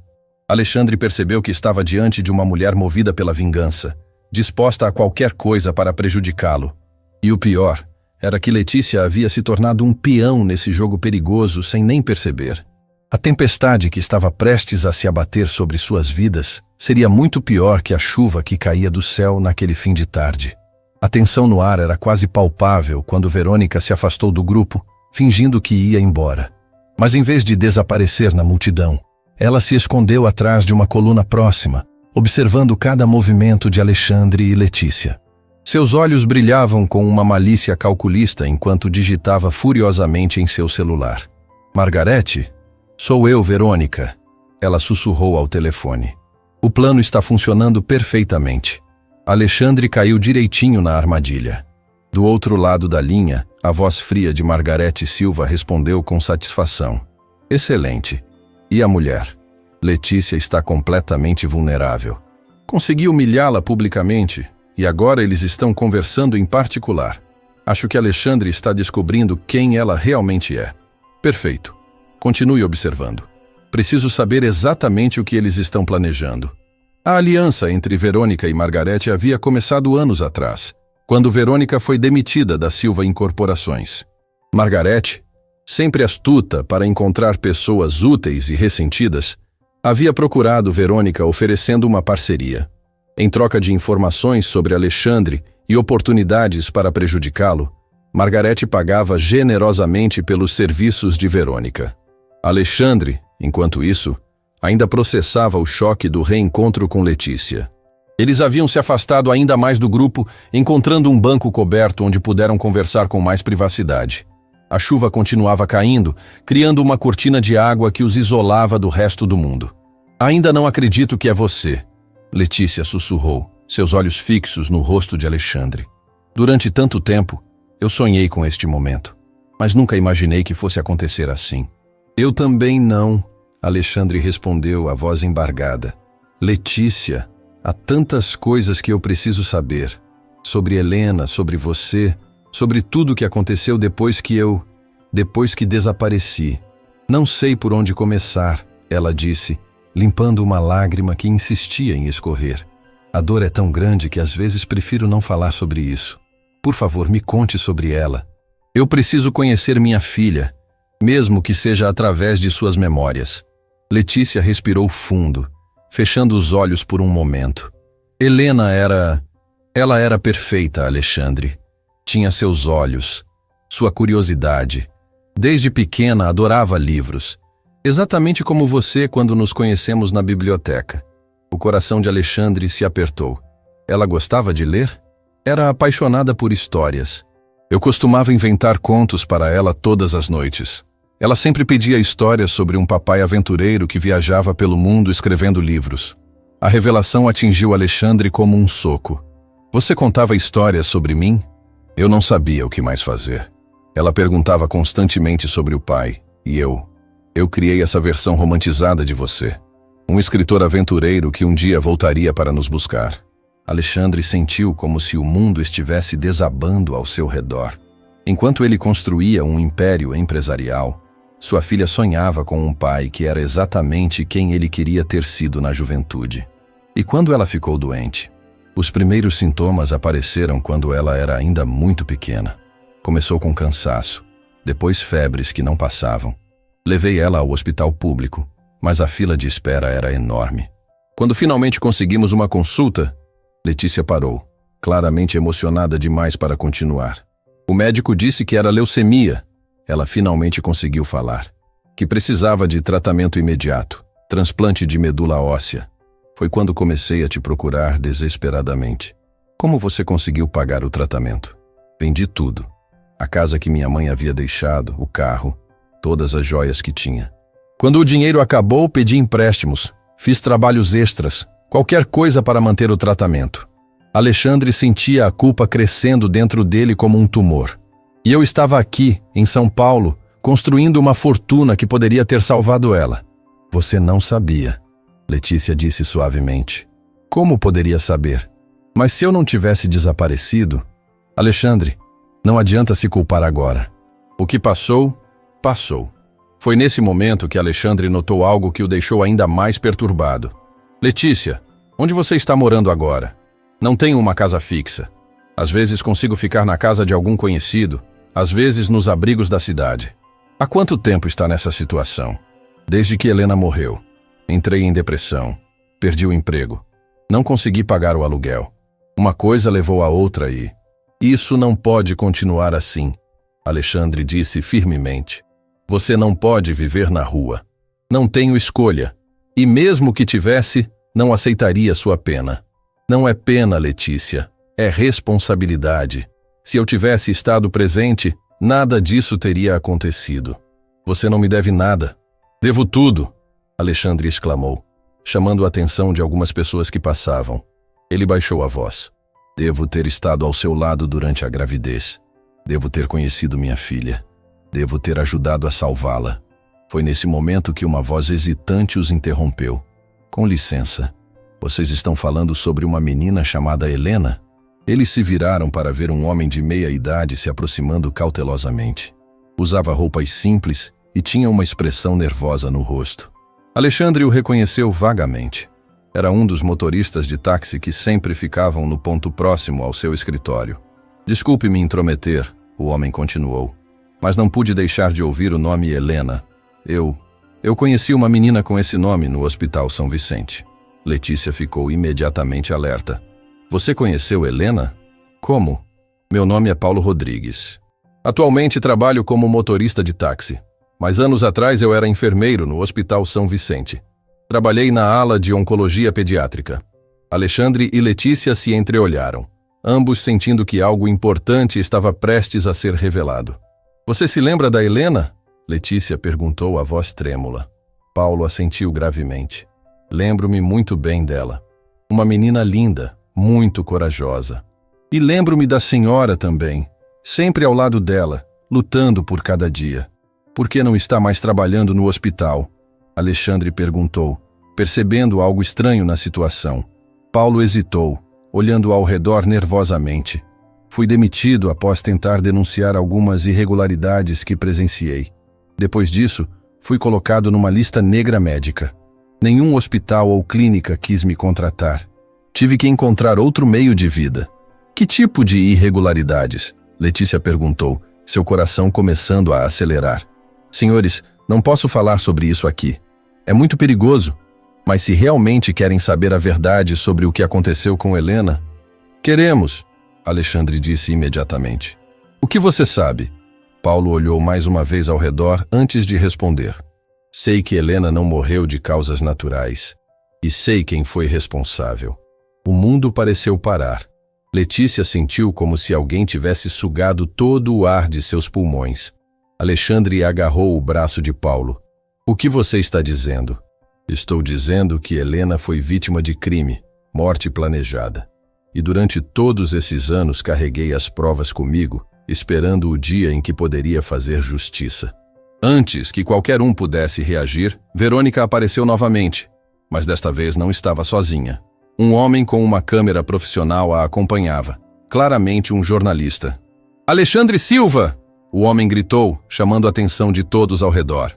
Alexandre percebeu que estava diante de uma mulher movida pela vingança, disposta a qualquer coisa para prejudicá-lo. E o pior era que Letícia havia se tornado um peão nesse jogo perigoso sem nem perceber. A tempestade que estava prestes a se abater sobre suas vidas seria muito pior que a chuva que caía do céu naquele fim de tarde. A tensão no ar era quase palpável quando Verônica se afastou do grupo, fingindo que ia embora. Mas em vez de desaparecer na multidão, ela se escondeu atrás de uma coluna próxima, observando cada movimento de Alexandre e Letícia. Seus olhos brilhavam com uma malícia calculista enquanto digitava furiosamente em seu celular. Margarete? Sou eu, Verônica. Ela sussurrou ao telefone. O plano está funcionando perfeitamente. Alexandre caiu direitinho na armadilha. Do outro lado da linha, a voz fria de Margarete Silva respondeu com satisfação. Excelente. E a mulher? Letícia está completamente vulnerável. Consegui humilhá-la publicamente e agora eles estão conversando em particular. Acho que Alexandre está descobrindo quem ela realmente é. Perfeito. Continue observando. Preciso saber exatamente o que eles estão planejando. A aliança entre Verônica e Margarete havia começado anos atrás, quando Verônica foi demitida da Silva Incorporações. Margarete, sempre astuta para encontrar pessoas úteis e ressentidas, havia procurado Verônica oferecendo uma parceria. Em troca de informações sobre Alexandre e oportunidades para prejudicá-lo, Margarete pagava generosamente pelos serviços de Verônica. Alexandre, enquanto isso, ainda processava o choque do reencontro com Letícia. Eles haviam se afastado ainda mais do grupo, encontrando um banco coberto onde puderam conversar com mais privacidade. A chuva continuava caindo, criando uma cortina de água que os isolava do resto do mundo. Ainda não acredito que é você, Letícia sussurrou, seus olhos fixos no rosto de Alexandre. Durante tanto tempo, eu sonhei com este momento, mas nunca imaginei que fosse acontecer assim. Eu também não, Alexandre respondeu, a voz embargada. Letícia, há tantas coisas que eu preciso saber. Sobre Helena, sobre você, sobre tudo o que aconteceu depois que desapareci. Não sei por onde começar, ela disse, limpando uma lágrima que insistia em escorrer. A dor é tão grande que às vezes prefiro não falar sobre isso. Por favor, me conte sobre ela. Eu preciso conhecer minha filha, mesmo que seja através de suas memórias. Letícia respirou fundo, fechando os olhos por um momento. Ela era perfeita, Alexandre. Tinha seus olhos, sua curiosidade. Desde pequena adorava livros, exatamente como você quando nos conhecemos na biblioteca. O coração de Alexandre se apertou. Ela gostava de ler? Era apaixonada por histórias. Eu costumava inventar contos para ela todas as noites. Ela sempre pedia histórias sobre um papai aventureiro que viajava pelo mundo escrevendo livros. A revelação atingiu Alexandre como um soco. Você contava histórias sobre mim? Eu não sabia o que mais fazer. Ela perguntava constantemente sobre o pai, e eu criei essa versão romantizada de você. Um escritor aventureiro que um dia voltaria para nos buscar. Alexandre sentiu como se o mundo estivesse desabando ao seu redor. Enquanto ele construía um império empresarial, sua filha sonhava com um pai que era exatamente quem ele queria ter sido na juventude. E quando ela ficou doente, os primeiros sintomas apareceram quando ela era ainda muito pequena. Começou com cansaço, depois febres que não passavam. Levei ela ao hospital público, mas a fila de espera era enorme. Quando finalmente conseguimos uma consulta, Letícia parou, claramente emocionada demais para continuar. O médico disse que era leucemia. Ela finalmente conseguiu falar. Que precisava de tratamento imediato, transplante de medula óssea. Foi quando comecei a te procurar desesperadamente. Como você conseguiu pagar o tratamento? Vendi tudo. A casa que minha mãe havia deixado, o carro, todas as joias que tinha. Quando o dinheiro acabou, pedi empréstimos. Fiz trabalhos extras, qualquer coisa para manter o tratamento. Alexandre sentia a culpa crescendo dentro dele como um tumor. E eu estava aqui, em São Paulo, construindo uma fortuna que poderia ter salvado ela. Você não sabia, Letícia disse suavemente. Como poderia saber? Mas se eu não tivesse desaparecido... Alexandre, não adianta se culpar agora. O que passou, passou. Foi nesse momento que Alexandre notou algo que o deixou ainda mais perturbado. Letícia, onde você está morando agora? Não tenho uma casa fixa. Às vezes consigo ficar na casa de algum conhecido, às vezes nos abrigos da cidade. Há quanto tempo está nessa situação? Desde que Helena morreu. Entrei em depressão. Perdi o emprego. Não consegui pagar o aluguel. Uma coisa levou a outra e... Isso não pode continuar assim, Alexandre disse firmemente. Você não pode viver na rua. Não tenho escolha. E mesmo que tivesse, não aceitaria sua pena. Não é pena, Letícia. É responsabilidade. Se eu tivesse estado presente, nada disso teria acontecido. Você não me deve nada. Devo tudo, Alexandre exclamou, chamando a atenção de algumas pessoas que passavam. Ele baixou a voz. Devo ter estado ao seu lado durante a gravidez. Devo ter conhecido minha filha. Devo ter ajudado a salvá-la. Foi nesse momento que uma voz hesitante os interrompeu. Com licença, vocês estão falando sobre uma menina chamada Helena? Eles se viraram para ver um homem de meia idade se aproximando cautelosamente. Usava roupas simples e tinha uma expressão nervosa no rosto. Alexandre o reconheceu vagamente. Era um dos motoristas de táxi que sempre ficavam no ponto próximo ao seu escritório. Desculpe me intrometer, o homem continuou, mas não pude deixar de ouvir o nome Helena. Eu conheci uma menina com esse nome no Hospital São Vicente. Letícia ficou imediatamente alerta. Você conheceu Helena? Como? Meu nome é Paulo Rodrigues. Atualmente trabalho como motorista de táxi, mas anos atrás eu era enfermeiro no Hospital São Vicente. Trabalhei na ala de oncologia pediátrica. Alexandre e Letícia se entreolharam, ambos sentindo que algo importante estava prestes a ser revelado. Você se lembra da Helena? Letícia perguntou a voz trêmula. Paulo assentiu gravemente. Lembro-me muito bem dela. Uma menina linda, muito corajosa. E lembro-me da senhora também, sempre ao lado dela, lutando por cada dia. Por que não está mais trabalhando no hospital? Alexandre perguntou, percebendo algo estranho na situação. Paulo hesitou, olhando ao redor nervosamente. Fui demitido após tentar denunciar algumas irregularidades que presenciei. Depois disso, fui colocado numa lista negra médica. Nenhum hospital ou clínica quis me contratar. Tive que encontrar outro meio de vida. Que tipo de irregularidades? Letícia perguntou, seu coração começando a acelerar. Senhores, não posso falar sobre isso aqui. É muito perigoso. Mas se realmente querem saber a verdade sobre o que aconteceu com Helena... Queremos, Alexandre disse imediatamente. O que você sabe? Paulo olhou mais uma vez ao redor antes de responder. Sei que Helena não morreu de causas naturais. E sei quem foi responsável. O mundo pareceu parar. Letícia sentiu como se alguém tivesse sugado todo o ar de seus pulmões. Alexandre agarrou o braço de Paulo. O que você está dizendo? Estou dizendo que Helena foi vítima de crime, morte planejada. E durante todos esses anos carreguei as provas comigo, esperando o dia em que poderia fazer justiça. Antes que qualquer um pudesse reagir, Verônica apareceu novamente, mas desta vez não estava sozinha. Um homem com uma câmera profissional a acompanhava, claramente um jornalista. Alexandre Silva! O homem gritou, chamando a atenção de todos ao redor.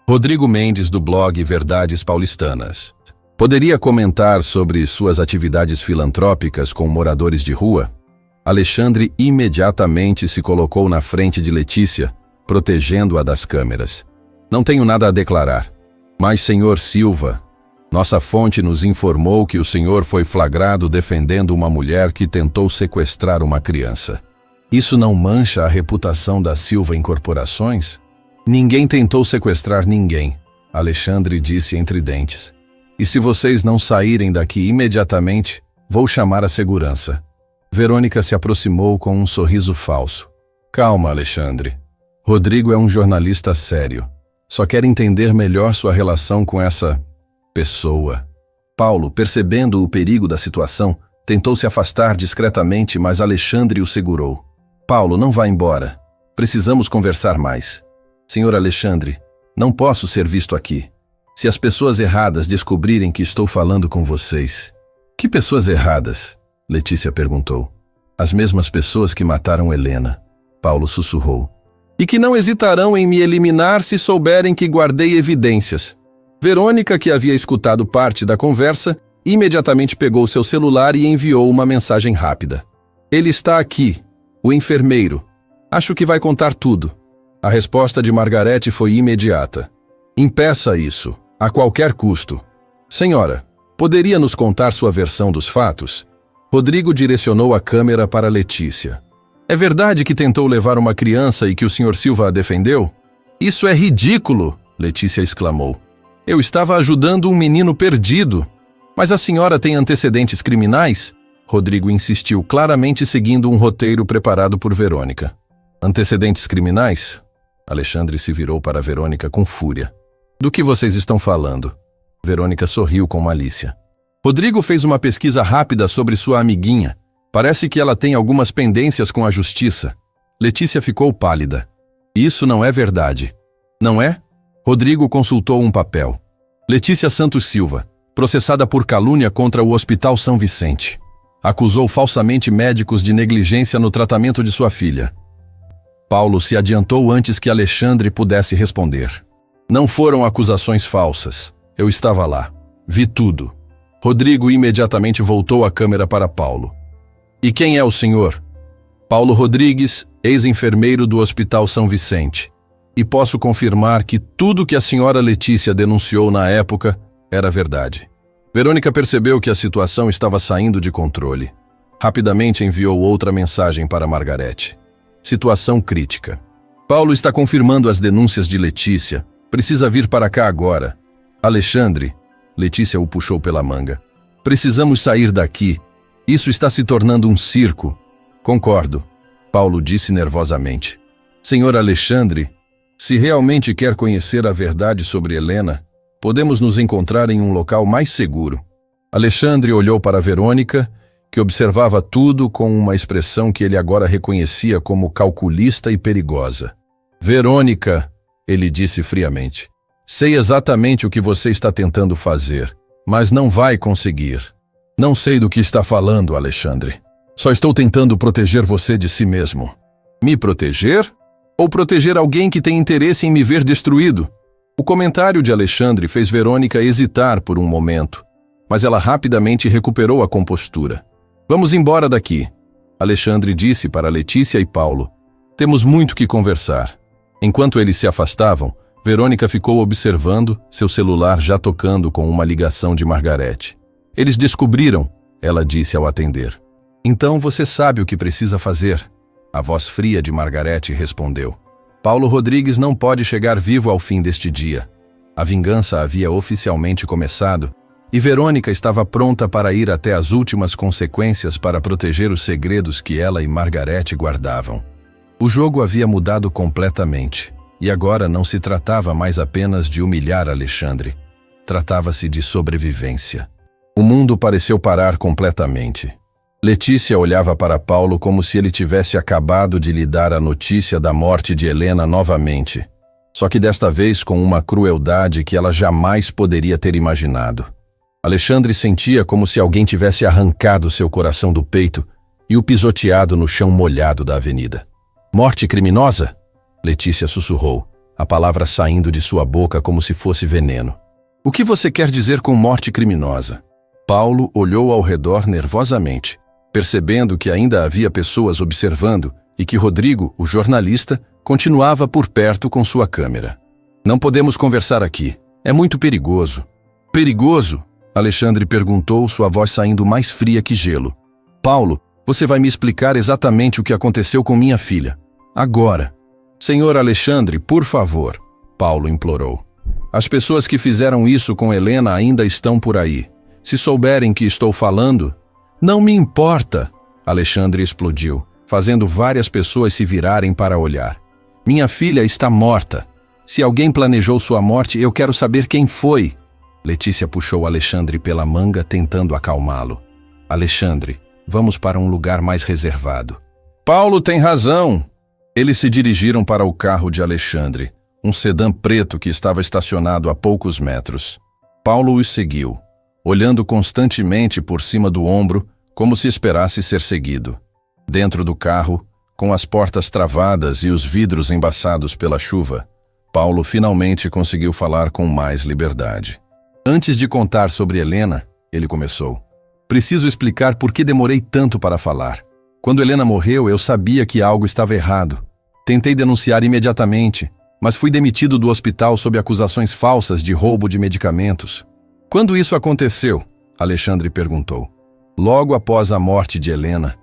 Rodrigo Mendes, do blog Verdades Paulistanas. Poderia comentar sobre suas atividades filantrópicas com moradores de rua? Alexandre imediatamente se colocou na frente de Letícia, protegendo-a das câmeras. Não tenho nada a declarar. Mas, senhor Silva, nossa fonte nos informou que o senhor foi flagrado defendendo uma mulher que tentou sequestrar uma criança. Isso não mancha a reputação da Silva Incorporações? Ninguém tentou sequestrar ninguém, Alexandre disse entre dentes. E se vocês não saírem daqui imediatamente, vou chamar a segurança. Verônica se aproximou com um sorriso falso. Calma, Alexandre. Rodrigo é um jornalista sério. Só quer entender melhor sua relação com essa pessoa. Paulo, percebendo o perigo da situação, tentou se afastar discretamente, mas Alexandre o segurou. Paulo, não vá embora. Precisamos conversar mais. Senhor Alexandre, não posso ser visto aqui. Se as pessoas erradas descobrirem que estou falando com vocês... Que pessoas erradas? Letícia perguntou. As mesmas pessoas que mataram Helena. Paulo sussurrou. E que não hesitarão em me eliminar se souberem que guardei evidências. Verônica, que havia escutado parte da conversa, imediatamente pegou seu celular e enviou uma mensagem rápida. Ele está aqui, o enfermeiro. Acho que vai contar tudo. A resposta de Margarete foi imediata. Impeça isso, a qualquer custo. Senhora, poderia nos contar sua versão dos fatos? Rodrigo direcionou a câmera para Letícia. É verdade que tentou levar uma criança e que o Sr. Silva a defendeu? Isso é ridículo, Letícia exclamou. Eu estava ajudando um menino perdido. Mas a senhora tem antecedentes criminais? Rodrigo insistiu, claramente seguindo um roteiro preparado por Verônica. Antecedentes criminais? Alexandre se virou para Verônica com fúria. Do que vocês estão falando? Verônica sorriu com malícia. Rodrigo fez uma pesquisa rápida sobre sua amiguinha. Parece que ela tem algumas pendências com a justiça. Letícia ficou pálida. Isso não é verdade. Não é? Rodrigo consultou um papel. Letícia Santos Silva, processada por calúnia contra o Hospital São Vicente. Acusou falsamente médicos de negligência no tratamento de sua filha. Paulo se adiantou antes que Alexandre pudesse responder. Não foram acusações falsas. Eu estava lá. Vi tudo. Rodrigo imediatamente voltou a câmera para Paulo. E quem é o senhor? Paulo Rodrigues, ex-enfermeiro do Hospital São Vicente. E posso confirmar que tudo que a senhora Letícia denunciou na época era verdade. Verônica percebeu que a situação estava saindo de controle. Rapidamente enviou outra mensagem para Margarete. Situação crítica. Paulo está confirmando as denúncias de Letícia. Precisa vir para cá agora. Alexandre, Letícia o puxou pela manga. Precisamos sair daqui. Isso está se tornando um circo. Concordo, Paulo disse nervosamente. Senhor Alexandre, se realmente quer conhecer a verdade sobre Helena, podemos nos encontrar em um local mais seguro. Alexandre olhou para Verônica, que observava tudo com uma expressão que ele agora reconhecia como calculista e perigosa. Verônica, ele disse friamente, sei exatamente o que você está tentando fazer, mas não vai conseguir. Não sei do que está falando, Alexandre. Só estou tentando proteger você de si mesmo. Me proteger? Ou proteger alguém que tem interesse em me ver destruído? O comentário de Alexandre fez Verônica hesitar por um momento, mas ela rapidamente recuperou a compostura. Vamos embora daqui, Alexandre disse para Letícia e Paulo. Temos muito que conversar. Enquanto eles se afastavam, Verônica ficou observando, seu celular já tocando com uma ligação de Margarete. Eles descobriram, ela disse ao atender. Então você sabe o que precisa fazer. A voz fria de Margarete respondeu. Paulo Rodrigues não pode chegar vivo ao fim deste dia. A vingança havia oficialmente começado e Verônica estava pronta para ir até as últimas consequências para proteger os segredos que ela e Margarete guardavam. O jogo havia mudado completamente e agora não se tratava mais apenas de humilhar Alexandre. Tratava-se de sobrevivência. O mundo pareceu parar completamente. Letícia olhava para Paulo como se ele tivesse acabado de lhe dar a notícia da morte de Helena novamente, só que desta vez com uma crueldade que ela jamais poderia ter imaginado. Alexandre sentia como se alguém tivesse arrancado seu coração do peito e o pisoteado no chão molhado da avenida. Morte criminosa? Letícia sussurrou, a palavra saindo de sua boca como se fosse veneno. O que você quer dizer com morte criminosa? Paulo olhou ao redor nervosamente, percebendo que ainda havia pessoas observando e que Rodrigo, o jornalista, continuava por perto com sua câmera. Não podemos conversar aqui. É muito perigoso. Perigoso? Alexandre perguntou, sua voz saindo mais fria que gelo. Paulo, você vai me explicar exatamente o que aconteceu com minha filha. Agora. Senhor Alexandre, por favor, Paulo implorou. As pessoas que fizeram isso com Helena ainda estão por aí. Se souberem que estou falando... Não me importa, Alexandre explodiu, fazendo várias pessoas se virarem para olhar. Minha filha está morta. Se alguém planejou sua morte, eu quero saber quem foi. Letícia puxou Alexandre pela manga, tentando acalmá-lo. Alexandre, vamos para um lugar mais reservado. Paulo tem razão. Eles se dirigiram para o carro de Alexandre, um sedã preto que estava estacionado a poucos metros. Paulo os seguiu, olhando constantemente por cima do ombro, como se esperasse ser seguido. Dentro do carro, com as portas travadas e os vidros embaçados pela chuva, Paulo finalmente conseguiu falar com mais liberdade. Antes de contar sobre Helena, ele começou. Preciso explicar por que demorei tanto para falar. Quando Helena morreu, eu sabia que algo estava errado. Tentei denunciar imediatamente, mas fui demitido do hospital sob acusações falsas de roubo de medicamentos. Quando isso aconteceu? Alexandre perguntou. Logo após a morte de Helena.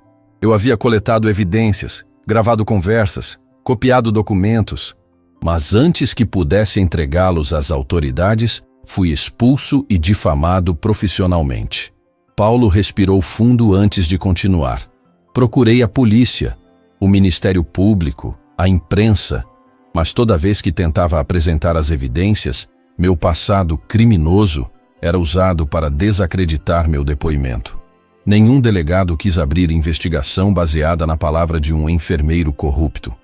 Eu havia coletado evidências, gravado conversas, copiado documentos, mas antes que pudesse entregá-los às autoridades, fui expulso e difamado profissionalmente. Paulo respirou fundo antes de continuar. Procurei a polícia, o Ministério Público, a imprensa, mas toda vez que tentava apresentar as evidências, meu passado criminoso era usado para desacreditar meu depoimento. Nenhum delegado quis abrir investigação baseada na palavra de um enfermeiro corrupto.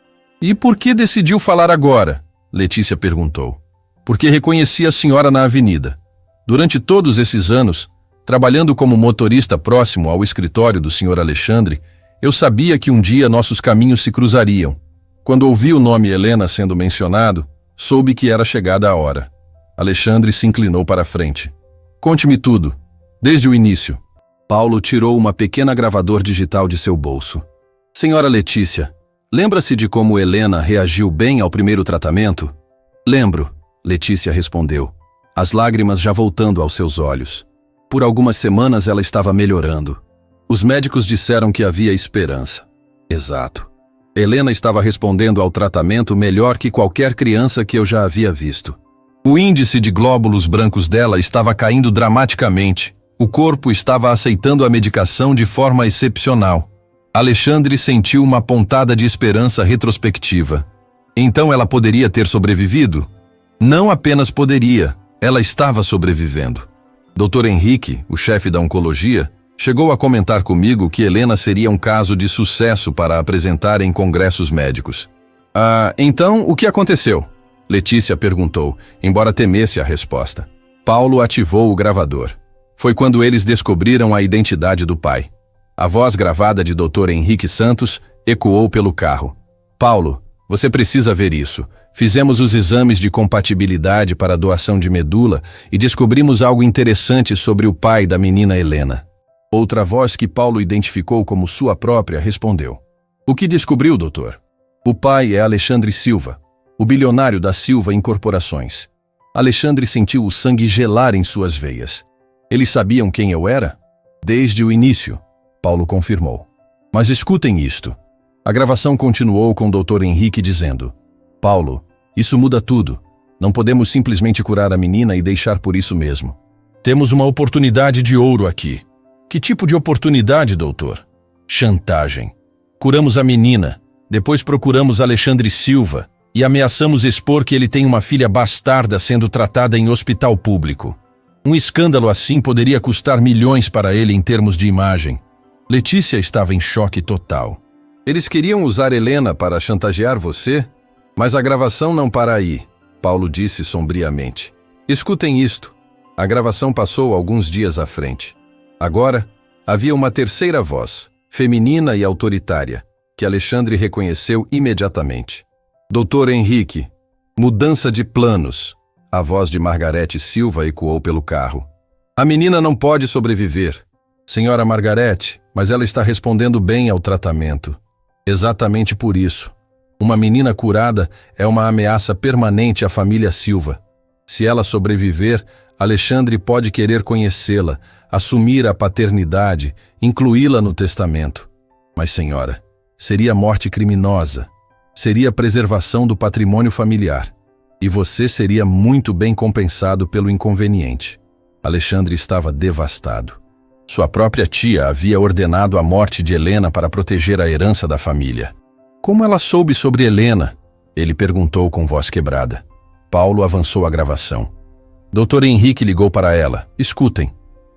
E por que decidiu falar agora? Letícia perguntou. Porque reconheci a senhora na avenida. Durante todos esses anos, trabalhando como motorista próximo ao escritório do Sr. Alexandre, eu sabia que um dia nossos caminhos se cruzariam. Quando ouvi o nome Helena sendo mencionado, soube que era chegada a hora. Alexandre se inclinou para a frente. Conte-me tudo, desde o início. Paulo tirou uma pequena gravador digital de seu bolso. Senhora Letícia, lembra-se de como Helena reagiu bem ao primeiro tratamento? Lembro, Letícia respondeu, as lágrimas já voltando aos seus olhos. Por algumas semanas ela estava melhorando. Os médicos disseram que havia esperança. Exato. Helena estava respondendo ao tratamento melhor que qualquer criança que eu já havia visto. O índice de glóbulos brancos dela estava caindo dramaticamente. O corpo estava aceitando a medicação de forma excepcional. Alexandre sentiu uma pontada de esperança retrospectiva. Então ela poderia ter sobrevivido? Não apenas poderia, ela estava sobrevivendo. Dr. Henrique, o chefe da oncologia, chegou a comentar comigo que Helena seria um caso de sucesso para apresentar em congressos médicos. Então o que aconteceu? Letícia perguntou, embora temesse a resposta. Paulo ativou o gravador. Foi quando eles descobriram a identidade do pai. A voz gravada de Dr. Henrique Santos ecoou pelo carro. Paulo, você precisa ver isso. Fizemos os exames de compatibilidade para a doação de medula e descobrimos algo interessante sobre o pai da menina Helena. Outra voz que Paulo identificou como sua própria respondeu. O que descobriu, doutor? O pai é Alexandre Silva, o bilionário da Silva Incorporações. Alexandre sentiu o sangue gelar em suas veias. Eles sabiam quem eu era? Desde o início, Paulo confirmou. Mas escutem isto. A gravação continuou com o Dr. Henrique dizendo: Paulo, isso muda tudo. Não podemos simplesmente curar a menina e deixar por isso mesmo. Temos uma oportunidade de ouro aqui. Que tipo de oportunidade, doutor? Chantagem. Curamos a menina, depois procuramos Alexandre Silva e ameaçamos expor que ele tem uma filha bastarda sendo tratada em hospital público. Um escândalo assim poderia custar milhões para ele em termos de imagem. Letícia estava em choque total. Eles queriam usar Helena para chantagear você? Mas a gravação não para aí, Paulo disse sombriamente. Escutem isto. A gravação passou alguns dias à frente. Agora, havia uma terceira voz, feminina e autoritária, que Alexandre reconheceu imediatamente. Doutor Henrique, mudança de planos. A voz de Margarete Silva ecoou pelo carro. A menina não pode sobreviver. Senhora Margarete, mas ela está respondendo bem ao tratamento. Exatamente por isso. Uma menina curada é uma ameaça permanente à família Silva. Se ela sobreviver, Alexandre pode querer conhecê-la, assumir a paternidade, incluí-la no testamento. Mas, senhora, seria morte criminosa. Seria preservação do patrimônio familiar. E você seria muito bem compensado pelo inconveniente. Alexandre estava devastado. Sua própria tia havia ordenado a morte de Helena para proteger a herança da família. Como ela soube sobre Helena? Ele perguntou com voz quebrada. Paulo avançou a gravação. Dr. Henrique ligou para ela. Escutem.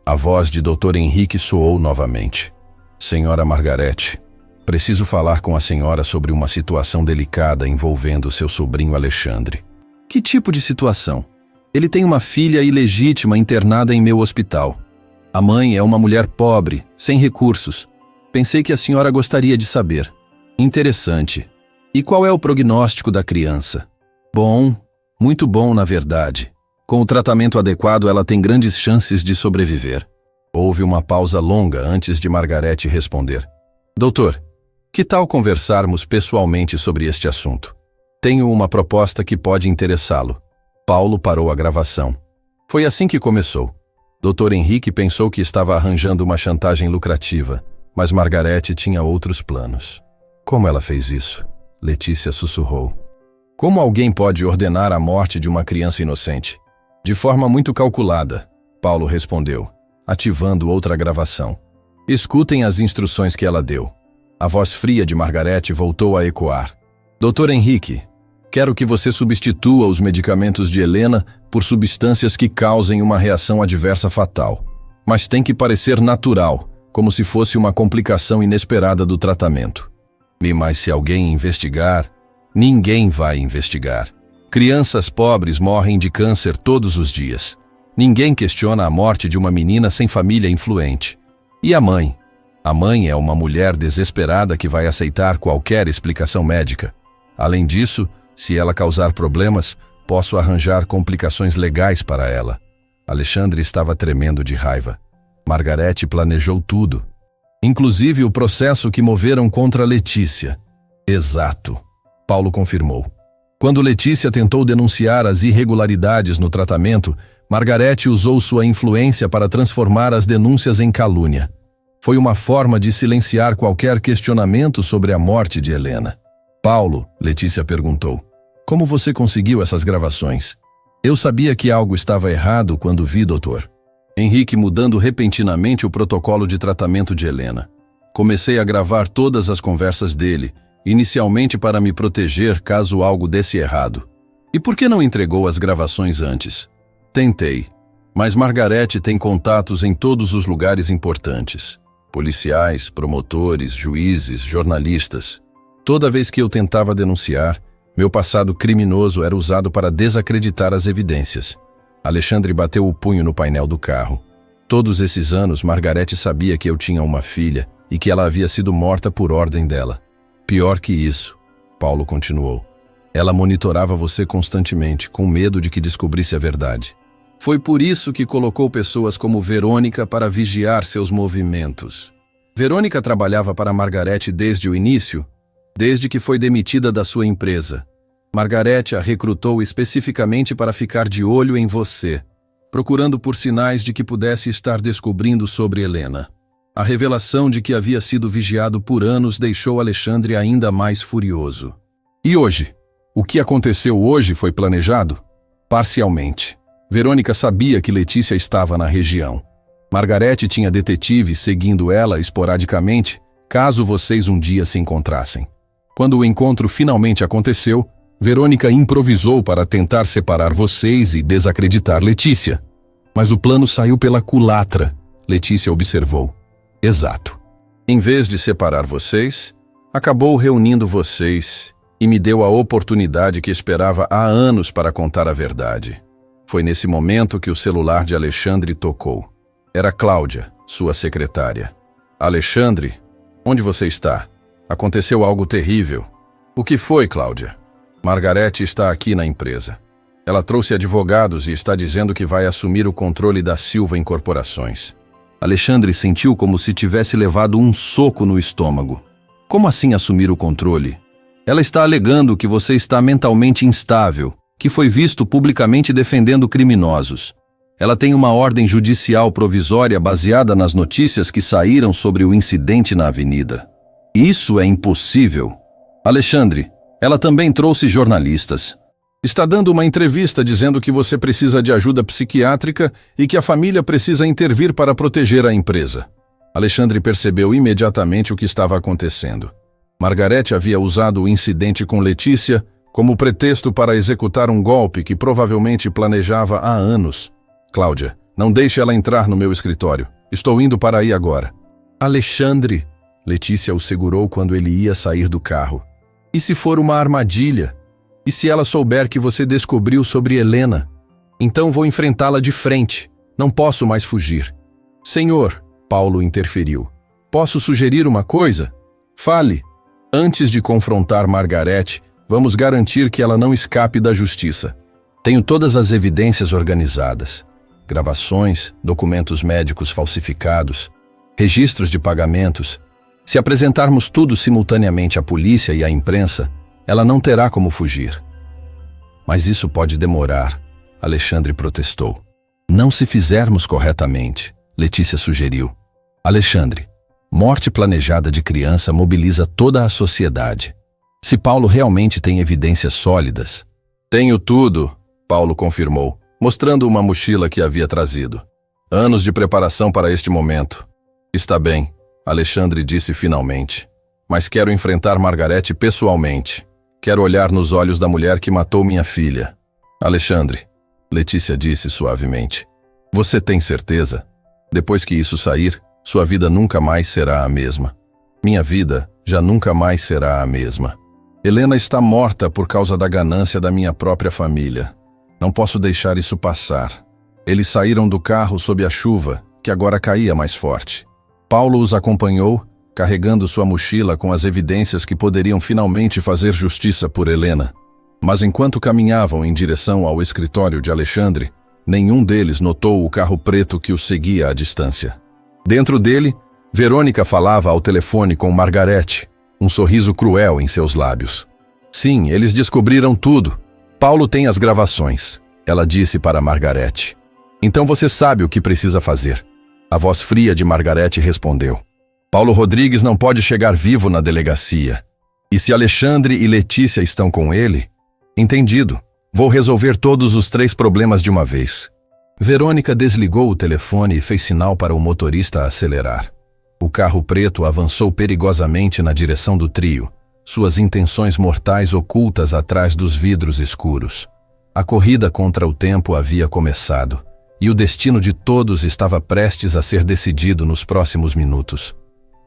A voz de Dr. Henrique soou novamente. Senhora Margarete, preciso falar com a senhora sobre uma situação delicada envolvendo seu sobrinho Alexandre. Que tipo de situação? Ele tem uma filha ilegítima internada em meu hospital. A mãe é uma mulher pobre, sem recursos. Pensei que a senhora gostaria de saber. Interessante. E qual é o prognóstico da criança? Bom, muito bom na verdade. Com o tratamento adequado ela tem grandes chances de sobreviver. Houve uma pausa longa antes de Margarete responder. Doutor, Que tal conversarmos pessoalmente sobre este assunto? Tenho uma proposta que pode interessá-lo. Paulo parou a gravação. Foi assim que começou. Dr. Henrique pensou que estava arranjando uma chantagem lucrativa, mas Margarete tinha outros planos. Como ela fez isso? Letícia sussurrou. Como alguém pode ordenar a morte de uma criança inocente? De forma muito calculada, Paulo respondeu, ativando outra gravação. Escutem as instruções que ela deu. A voz fria de Margarete voltou a ecoar. Dr. Henrique, quero que você substitua os medicamentos de Helena por substâncias que causem uma reação adversa fatal. Mas tem que parecer natural, como se fosse uma complicação inesperada do tratamento. Mas se alguém investigar, ninguém vai investigar. Crianças pobres morrem de câncer todos os dias. Ninguém questiona a morte de uma menina sem família influente. E a mãe? A mãe é uma mulher desesperada que vai aceitar qualquer explicação médica. Além disso, se ela causar problemas, posso arranjar complicações legais para ela. Alexandre estava tremendo de raiva. Margarete planejou tudo, inclusive o processo que moveram contra Letícia. Exato, Paulo confirmou. Quando Letícia tentou denunciar as irregularidades no tratamento, Margarete usou sua influência para transformar as denúncias em calúnia. Foi uma forma de silenciar qualquer questionamento sobre a morte de Helena. Paulo, Letícia perguntou, como você conseguiu essas gravações? Eu sabia que algo estava errado quando vi, doutor. Henrique mudando repentinamente o protocolo de tratamento de Helena. Comecei a gravar todas as conversas dele, inicialmente para me proteger caso algo desse errado. E por que não entregou as gravações antes? Tentei, mas Margarete tem contatos em todos os lugares importantes. Policiais, promotores, juízes, jornalistas. Toda vez que eu tentava denunciar, meu passado criminoso era usado para desacreditar as evidências. Alexandre bateu o punho no painel do carro. Todos esses anos, Margarete sabia que eu tinha uma filha e que ela havia sido morta por ordem dela. Pior que isso, Paulo continuou. Ela monitorava você constantemente, com medo de que descobrisse a verdade. Foi por isso que colocou pessoas como Verônica para vigiar seus movimentos. Verônica trabalhava para Margarete desde o início, desde que foi demitida da sua empresa. Margarete a recrutou especificamente para ficar de olho em você, procurando por sinais de que pudesse estar descobrindo sobre Helena. A revelação de que havia sido vigiado por anos deixou Alexandre ainda mais furioso. E hoje? O que aconteceu hoje foi planejado? Parcialmente. Verônica sabia que Letícia estava na região. Margarete tinha detetives seguindo ela esporadicamente, caso vocês um dia se encontrassem. Quando o encontro finalmente aconteceu, Verônica improvisou para tentar separar vocês e desacreditar Letícia. Mas o plano saiu pela culatra, Letícia observou. Exato. Em vez de separar vocês, acabou reunindo vocês e me deu a oportunidade que esperava há anos para contar a verdade. Foi nesse momento que o celular de Alexandre tocou. Era Cláudia, sua secretária. Alexandre, onde você está? Aconteceu algo terrível. O que foi, Cláudia? Margarete está aqui na empresa. Ela trouxe advogados e está dizendo que vai assumir o controle da Silva Incorporações. Alexandre sentiu como se tivesse levado um soco no estômago. Como assim assumir o controle? Ela está alegando que você está mentalmente instável, que foi visto publicamente defendendo criminosos. Ela tem uma ordem judicial provisória baseada nas notícias que saíram sobre o incidente na avenida. Isso é impossível. Alexandre, ela também trouxe jornalistas. Está dando uma entrevista dizendo que você precisa de ajuda psiquiátrica e que a família precisa intervir para proteger a empresa. Alexandre percebeu imediatamente o que estava acontecendo. Margarete havia usado o incidente com Letícia como pretexto para executar um golpe que provavelmente planejava há anos. Cláudia, não deixe ela entrar no meu escritório. Estou indo para aí agora. Alexandre, Letícia o segurou quando ele ia sair do carro. E se for uma armadilha? E se ela souber que você descobriu sobre Helena? Então vou enfrentá-la de frente. Não posso mais fugir. Senhor, Paulo interferiu. Posso sugerir uma coisa? Fale. Antes de confrontar Margarete, vamos garantir que ela não escape da justiça. Tenho todas as evidências organizadas. Gravações, documentos médicos falsificados, registros de pagamentos. Se apresentarmos tudo simultaneamente à polícia e à imprensa, ela não terá como fugir. Mas isso pode demorar, Alexandre protestou. Não se fizermos corretamente, Letícia sugeriu. Alexandre, morte planejada de criança mobiliza toda a sociedade. Se Paulo realmente tem evidências sólidas... Tenho tudo, Paulo confirmou, mostrando uma mochila que havia trazido. Anos de preparação para este momento. Está bem, Alexandre disse finalmente. Mas quero enfrentar Margarete pessoalmente. Quero olhar nos olhos da mulher que matou minha filha. Alexandre, Letícia disse suavemente. Você tem certeza? Depois que isso sair, sua vida nunca mais será a mesma. Minha vida já nunca mais será a mesma. Helena está morta por causa da ganância da minha própria família. Não posso deixar isso passar. Eles saíram do carro sob a chuva, que agora caía mais forte. Paulo os acompanhou, carregando sua mochila com as evidências que poderiam finalmente fazer justiça por Helena. Mas enquanto caminhavam em direção ao escritório de Alexandre, nenhum deles notou o carro preto que os seguia à distância. Dentro dele, Verônica falava ao telefone com Margarete, um sorriso cruel em seus lábios. Sim, eles descobriram tudo. Paulo tem as gravações, ela disse para Margarete. Então você sabe o que precisa fazer. A voz fria de Margarete respondeu. Paulo Rodrigues não pode chegar vivo na delegacia. E se Alexandre e Letícia estão com ele? Entendido. Vou resolver todos os 3 problemas de uma vez. Verônica desligou o telefone e fez sinal para o motorista acelerar. O carro preto avançou perigosamente na direção do trio, suas intenções mortais ocultas atrás dos vidros escuros. A corrida contra o tempo havia começado, e o destino de todos estava prestes a ser decidido nos próximos minutos.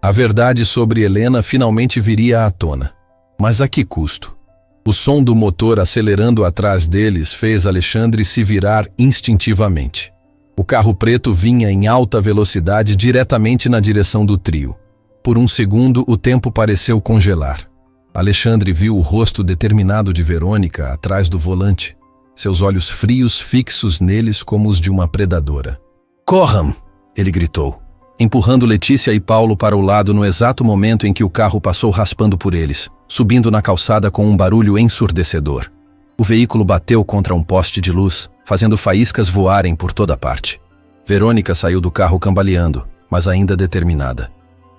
A verdade sobre Helena finalmente viria à tona. Mas a que custo? O som do motor acelerando atrás deles fez Alexandre se virar instintivamente. O carro preto vinha em alta velocidade diretamente na direção do trio. Por um segundo, o tempo pareceu congelar. Alexandre viu o rosto determinado de Verônica atrás do volante, seus olhos frios fixos neles como os de uma predadora. Corram! Ele gritou, empurrando Letícia e Paulo para o lado no exato momento em que o carro passou raspando por eles, subindo na calçada com um barulho ensurdecedor. O veículo bateu contra um poste de luz, fazendo faíscas voarem por toda parte. Verônica saiu do carro cambaleando, mas ainda determinada.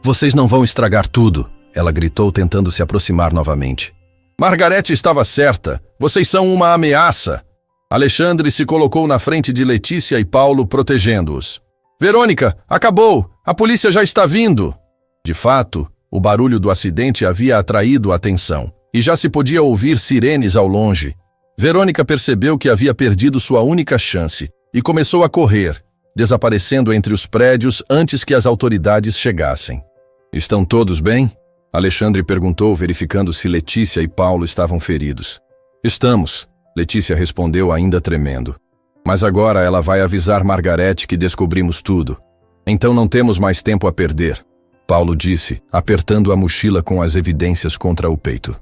Vocês não vão estragar tudo, ela gritou tentando se aproximar novamente. Margarete estava certa, vocês são uma ameaça. Alexandre se colocou na frente de Letícia e Paulo, protegendo-os. Verônica, acabou, a polícia já está vindo. De fato, o barulho do acidente havia atraído a atenção, e já se podia ouvir sirenes ao longe. Verônica percebeu que havia perdido sua única chance e começou a correr, desaparecendo entre os prédios antes que as autoridades chegassem. Estão todos bem? Alexandre perguntou, verificando se Letícia e Paulo estavam feridos. Estamos, Letícia respondeu ainda tremendo. Mas agora ela vai avisar Margarete que descobrimos tudo. Então não temos mais tempo a perder, Paulo disse, apertando a mochila com as evidências contra o peito.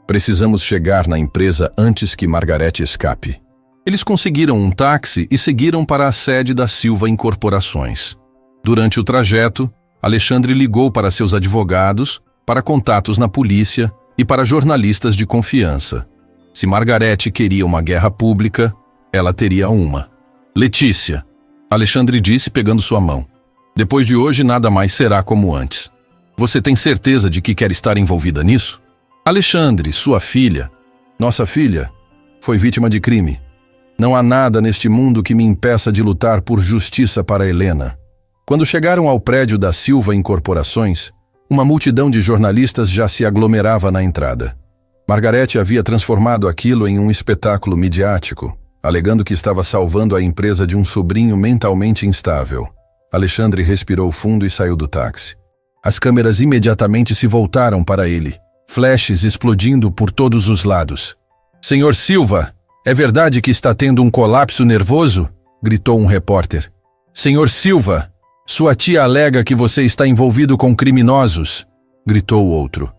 Precisamos chegar na empresa antes que Margarete escape. Eles conseguiram um táxi e seguiram para a sede da Silva Incorporações. Durante o trajeto, Alexandre ligou para seus advogados, para contatos na polícia e para jornalistas de confiança. Se Margarete queria uma guerra pública, ela teria uma. Letícia, Alexandre disse pegando sua mão. Depois de hoje nada mais será como antes. Você tem certeza de que quer estar envolvida nisso? Alexandre, sua filha, nossa filha, foi vítima de crime. Não há nada neste mundo que me impeça de lutar por justiça para Helena. Quando chegaram ao prédio da Silva Incorporações, uma multidão de jornalistas já se aglomerava na entrada. Margarete havia transformado aquilo em um espetáculo midiático, alegando que estava salvando a empresa de um sobrinho mentalmente instável. Alexandre respirou fundo e saiu do táxi. As câmeras imediatamente se voltaram para ele, flashes explodindo por todos os lados. Senhor Silva, é verdade que está tendo um colapso nervoso? Gritou um repórter. Senhor Silva, sua tia alega que você está envolvido com criminosos, gritou outro.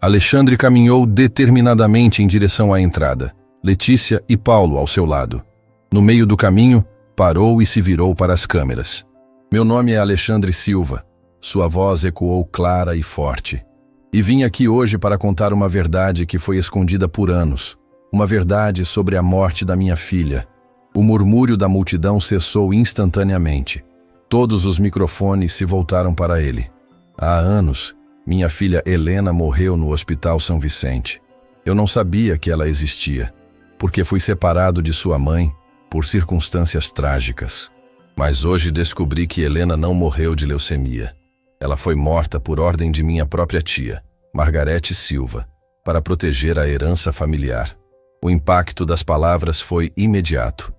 Alexandre caminhou determinadamente em direção à entrada, Letícia e Paulo ao seu lado. No meio do caminho, parou e se virou para as câmeras. Meu nome é Alexandre Silva. Sua voz ecoou clara e forte. E vim aqui hoje para contar uma verdade que foi escondida por anos. Uma verdade sobre a morte da minha filha. O murmúrio da multidão cessou instantaneamente. Todos os microfones se voltaram para ele. Há anos, minha filha Helena morreu no Hospital São Vicente. Eu não sabia que ela existia, porque fui separado de sua mãe por circunstâncias trágicas. Mas hoje descobri que Helena não morreu de leucemia. Ela foi morta por ordem de minha própria tia, Margarete Silva, para proteger a herança familiar. O impacto das palavras foi imediato.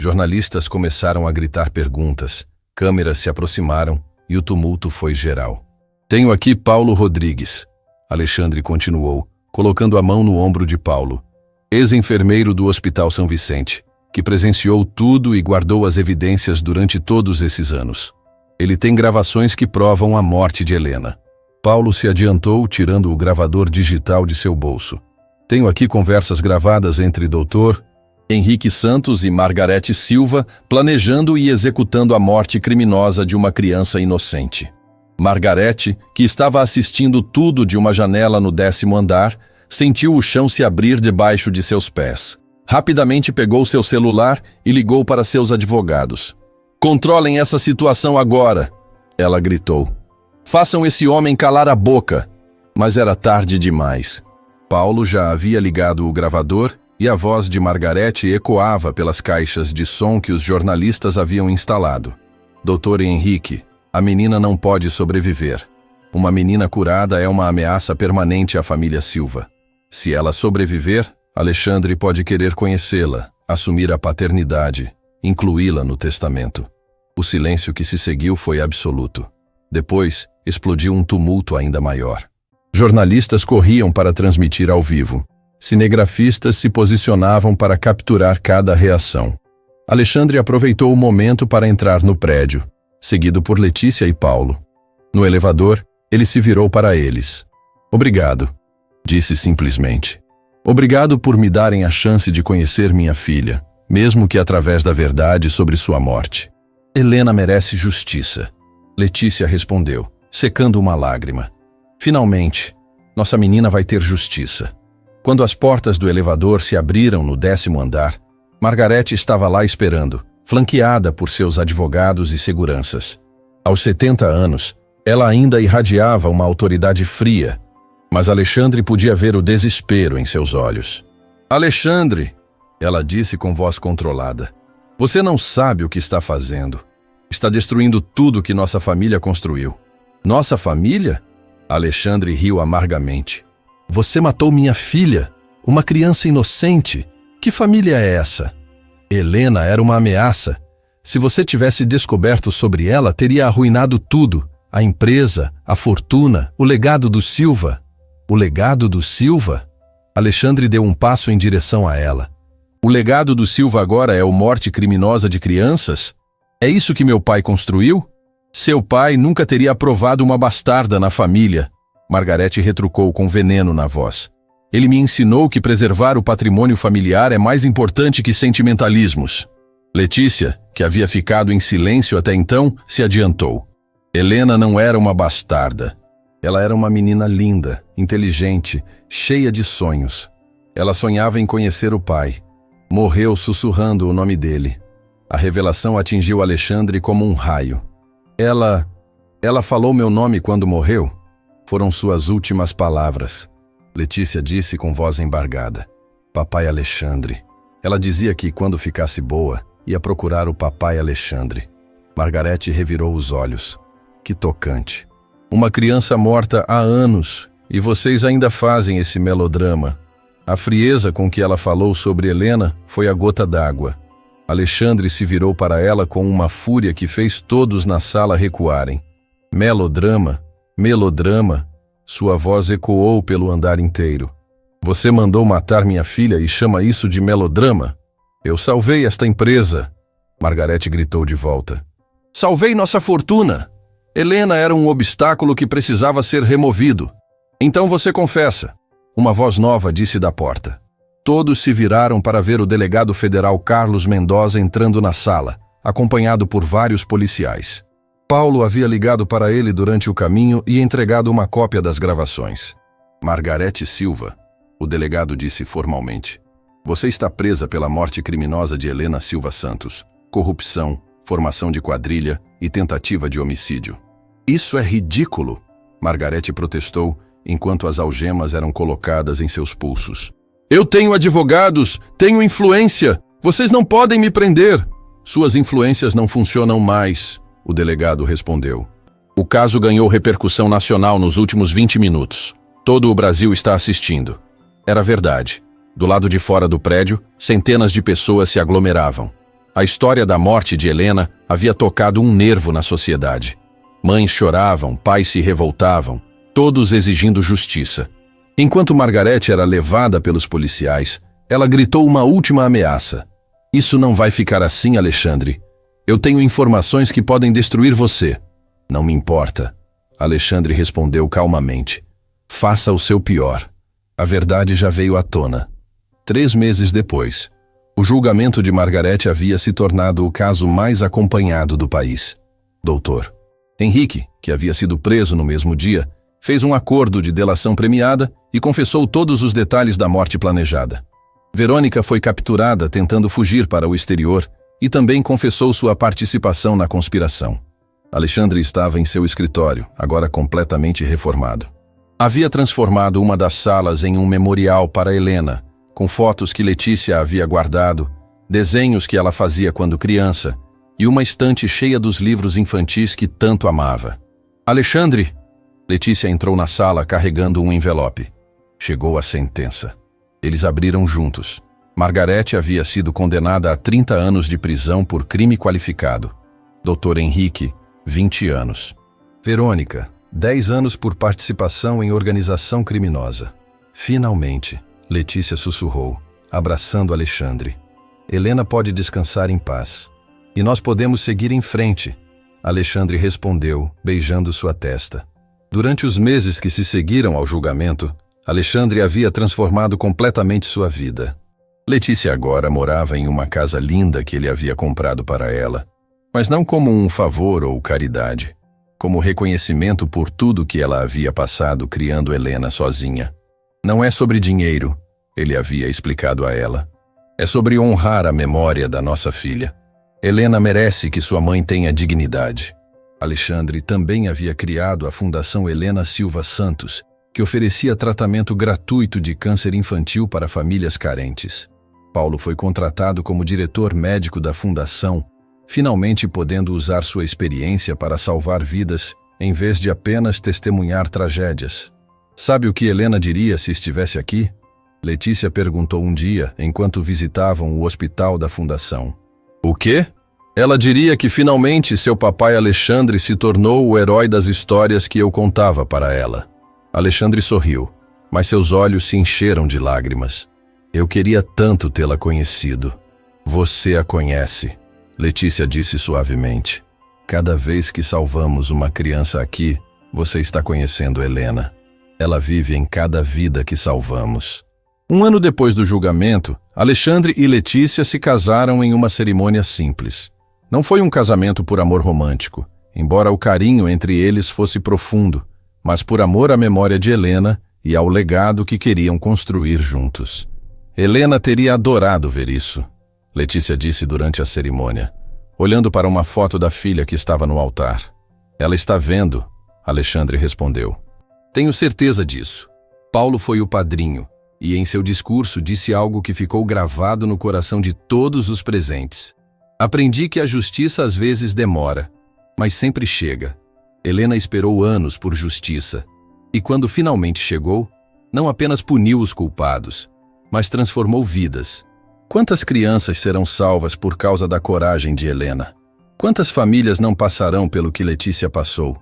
Jornalistas começaram a gritar perguntas, câmeras se aproximaram e o tumulto foi geral. Tenho aqui Paulo Rodrigues, Alexandre continuou, colocando a mão no ombro de Paulo, ex-enfermeiro do Hospital São Vicente, que presenciou tudo e guardou as evidências durante todos esses anos. Ele tem gravações que provam a morte de Helena. Paulo se adiantou, tirando o gravador digital de seu bolso. Tenho aqui conversas gravadas entre Dr. Henrique Santos e Margarete Silva, planejando e executando a morte criminosa de uma criança inocente. Margarete, que estava assistindo tudo de uma janela no 10º andar, sentiu o chão se abrir debaixo de seus pés. Rapidamente pegou seu celular e ligou para seus advogados. Controlem essa situação agora, ela gritou. Façam esse homem calar a boca. Mas era tarde demais. Paulo já havia ligado o gravador e a voz de Margarete ecoava pelas caixas de som que os jornalistas haviam instalado. Doutor Henrique, a menina não pode sobreviver. Uma menina curada é uma ameaça permanente à família Silva. Se ela sobreviver, Alexandre pode querer conhecê-la, assumir a paternidade, incluí-la no testamento. O silêncio que se seguiu foi absoluto. Depois, explodiu um tumulto ainda maior. Jornalistas corriam para transmitir ao vivo. Cinegrafistas se posicionavam para capturar cada reação. Alexandre aproveitou o momento para entrar no prédio, seguido por Letícia e Paulo. No elevador, ele se virou para eles. Obrigado, disse simplesmente. Obrigado por me darem a chance de conhecer minha filha, mesmo que através da verdade sobre sua morte. Helena merece justiça, Letícia respondeu, secando uma lágrima. Finalmente, nossa menina vai ter justiça. Quando as portas do elevador se abriram no 10º andar, Margarete estava lá esperando, flanqueada por seus advogados e seguranças. Aos 70 anos, ela ainda irradiava uma autoridade fria, mas Alexandre podia ver o desespero em seus olhos. Alexandre, ela disse com voz controlada, você não sabe o que está fazendo. Está destruindo tudo que nossa família construiu. Nossa família? Alexandre riu amargamente. Você matou minha filha, uma criança inocente. Que família é essa? Helena era uma ameaça. Se você tivesse descoberto sobre ela, teria arruinado tudo. A empresa, a fortuna, o legado do Silva. O legado do Silva? Alexandre deu um passo em direção a ela. O legado do Silva agora é a morte criminosa de crianças? É isso que meu pai construiu? Seu pai nunca teria aprovado uma bastarda na família. Margarete retrucou com veneno na voz. Ele me ensinou que preservar o patrimônio familiar é mais importante que sentimentalismos. Letícia, que havia ficado em silêncio até então, se adiantou. Helena não era uma bastarda. Ela era uma menina linda, inteligente, cheia de sonhos. Ela sonhava em conhecer o pai. Morreu sussurrando o nome dele. A revelação atingiu Alexandre como um raio. Ela falou meu nome quando morreu? Foram suas últimas palavras. Letícia disse com voz embargada. Papai Alexandre. Ela dizia que, quando ficasse boa, ia procurar o papai Alexandre. Margarete revirou os olhos. Que tocante. Uma criança morta há anos, e vocês ainda fazem esse melodrama. A frieza com que ela falou sobre Helena foi a gota d'água. Alexandre se virou para ela com uma fúria que fez todos na sala recuarem. Melodrama, melodrama, sua voz ecoou pelo andar inteiro. Você mandou matar minha filha e chama isso de melodrama? Eu salvei esta empresa, Margarete gritou de volta. Salvei nossa fortuna. Helena era um obstáculo que precisava ser removido. Então você confessa. Uma voz nova disse da porta. Todos se viraram para ver o delegado federal Carlos Mendoza entrando na sala, acompanhado por vários policiais. Paulo havia ligado para ele durante o caminho e entregado uma cópia das gravações. Margarete Silva, o delegado disse formalmente. Você está presa pela morte criminosa de Helena Silva Santos, corrupção, formação de quadrilha e tentativa de homicídio. Isso é ridículo, Margarete protestou enquanto as algemas eram colocadas em seus pulsos. Eu tenho advogados, tenho influência, vocês não podem me prender. Suas influências não funcionam mais, o delegado respondeu. O caso ganhou repercussão nacional nos últimos 20 minutos. Todo o Brasil está assistindo. Era verdade. Do lado de fora do prédio, centenas de pessoas se aglomeravam. A história da morte de Helena havia tocado um nervo na sociedade. Mães choravam, pais se revoltavam, todos exigindo justiça. Enquanto Margarete era levada pelos policiais, ela gritou uma última ameaça. Isso não vai ficar assim, Alexandre. Eu tenho informações que podem destruir você. Não me importa. Alexandre respondeu calmamente. Faça o seu pior. A verdade já veio à tona. 3 meses depois, o julgamento de Margarete havia se tornado o caso mais acompanhado do país. Doutor Henrique, que havia sido preso no mesmo dia, fez um acordo de delação premiada e confessou todos os detalhes da morte planejada. Verônica foi capturada tentando fugir para o exterior e também confessou sua participação na conspiração. Alexandre estava em seu escritório, agora completamente reformado. Havia transformado uma das salas em um memorial para Helena, com fotos que Letícia havia guardado, desenhos que ela fazia quando criança e uma estante cheia dos livros infantis que tanto amava. Alexandre! Letícia entrou na sala carregando um envelope. Chegou a sentença. Eles abriram juntos. Margarete havia sido condenada a 30 anos de prisão por crime qualificado. Dr. Henrique, 20 anos. Verônica, 10 anos por participação em organização criminosa. Finalmente, Letícia sussurrou, abraçando Alexandre. Helena pode descansar em paz. E nós podemos seguir em frente. Alexandre respondeu, beijando sua testa. Durante os meses que se seguiram ao julgamento, Alexandre havia transformado completamente sua vida. Letícia agora morava em uma casa linda que ele havia comprado para ela, mas não como um favor ou caridade, como reconhecimento por tudo que ela havia passado criando Helena sozinha. Não é sobre dinheiro, ele havia explicado a ela. É sobre honrar a memória da nossa filha. Helena merece que sua mãe tenha dignidade. Alexandre também havia criado a Fundação Helena Silva Santos, que oferecia tratamento gratuito de câncer infantil para famílias carentes. Paulo foi contratado como diretor médico da fundação, finalmente podendo usar sua experiência para salvar vidas, em vez de apenas testemunhar tragédias. Sabe o que Helena diria se estivesse aqui? Letícia perguntou um dia, enquanto visitavam o hospital da fundação. O quê? Ela diria que finalmente seu papai Alexandre se tornou o herói das histórias que eu contava para ela. Alexandre sorriu, mas seus olhos se encheram de lágrimas. Eu queria tanto tê-la conhecido. Você a conhece, Letícia disse suavemente. Cada vez que salvamos uma criança aqui, você está conhecendo Helena. Ela vive em cada vida que salvamos. 1 ano depois do julgamento, Alexandre e Letícia se casaram em uma cerimônia simples. Não foi um casamento por amor romântico, embora o carinho entre eles fosse profundo, mas por amor à memória de Helena e ao legado que queriam construir juntos. Helena teria adorado ver isso, Letícia disse durante a cerimônia, olhando para uma foto da filha que estava no altar. Ela está vendo, Alexandre respondeu. Tenho certeza disso. Paulo foi o padrinho, e em seu discurso disse algo que ficou gravado no coração de todos os presentes. Aprendi que a justiça às vezes demora, mas sempre chega. Helena esperou anos por justiça, e quando finalmente chegou, não apenas puniu os culpados, mas transformou vidas. Quantas crianças serão salvas por causa da coragem de Helena? Quantas famílias não passarão pelo que Letícia passou?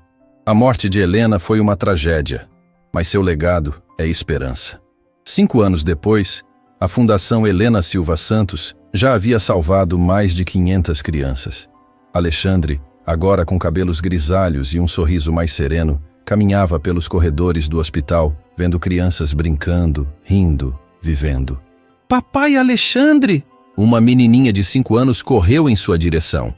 A morte de Helena foi uma tragédia, mas seu legado é esperança. 5 anos depois, a Fundação Helena Silva Santos já havia salvado mais de 500 crianças. Alexandre, agora com cabelos grisalhos e um sorriso mais sereno, caminhava pelos corredores do hospital, vendo crianças brincando, rindo, vivendo. Papai Alexandre! Uma menininha de 5 anos correu em sua direção.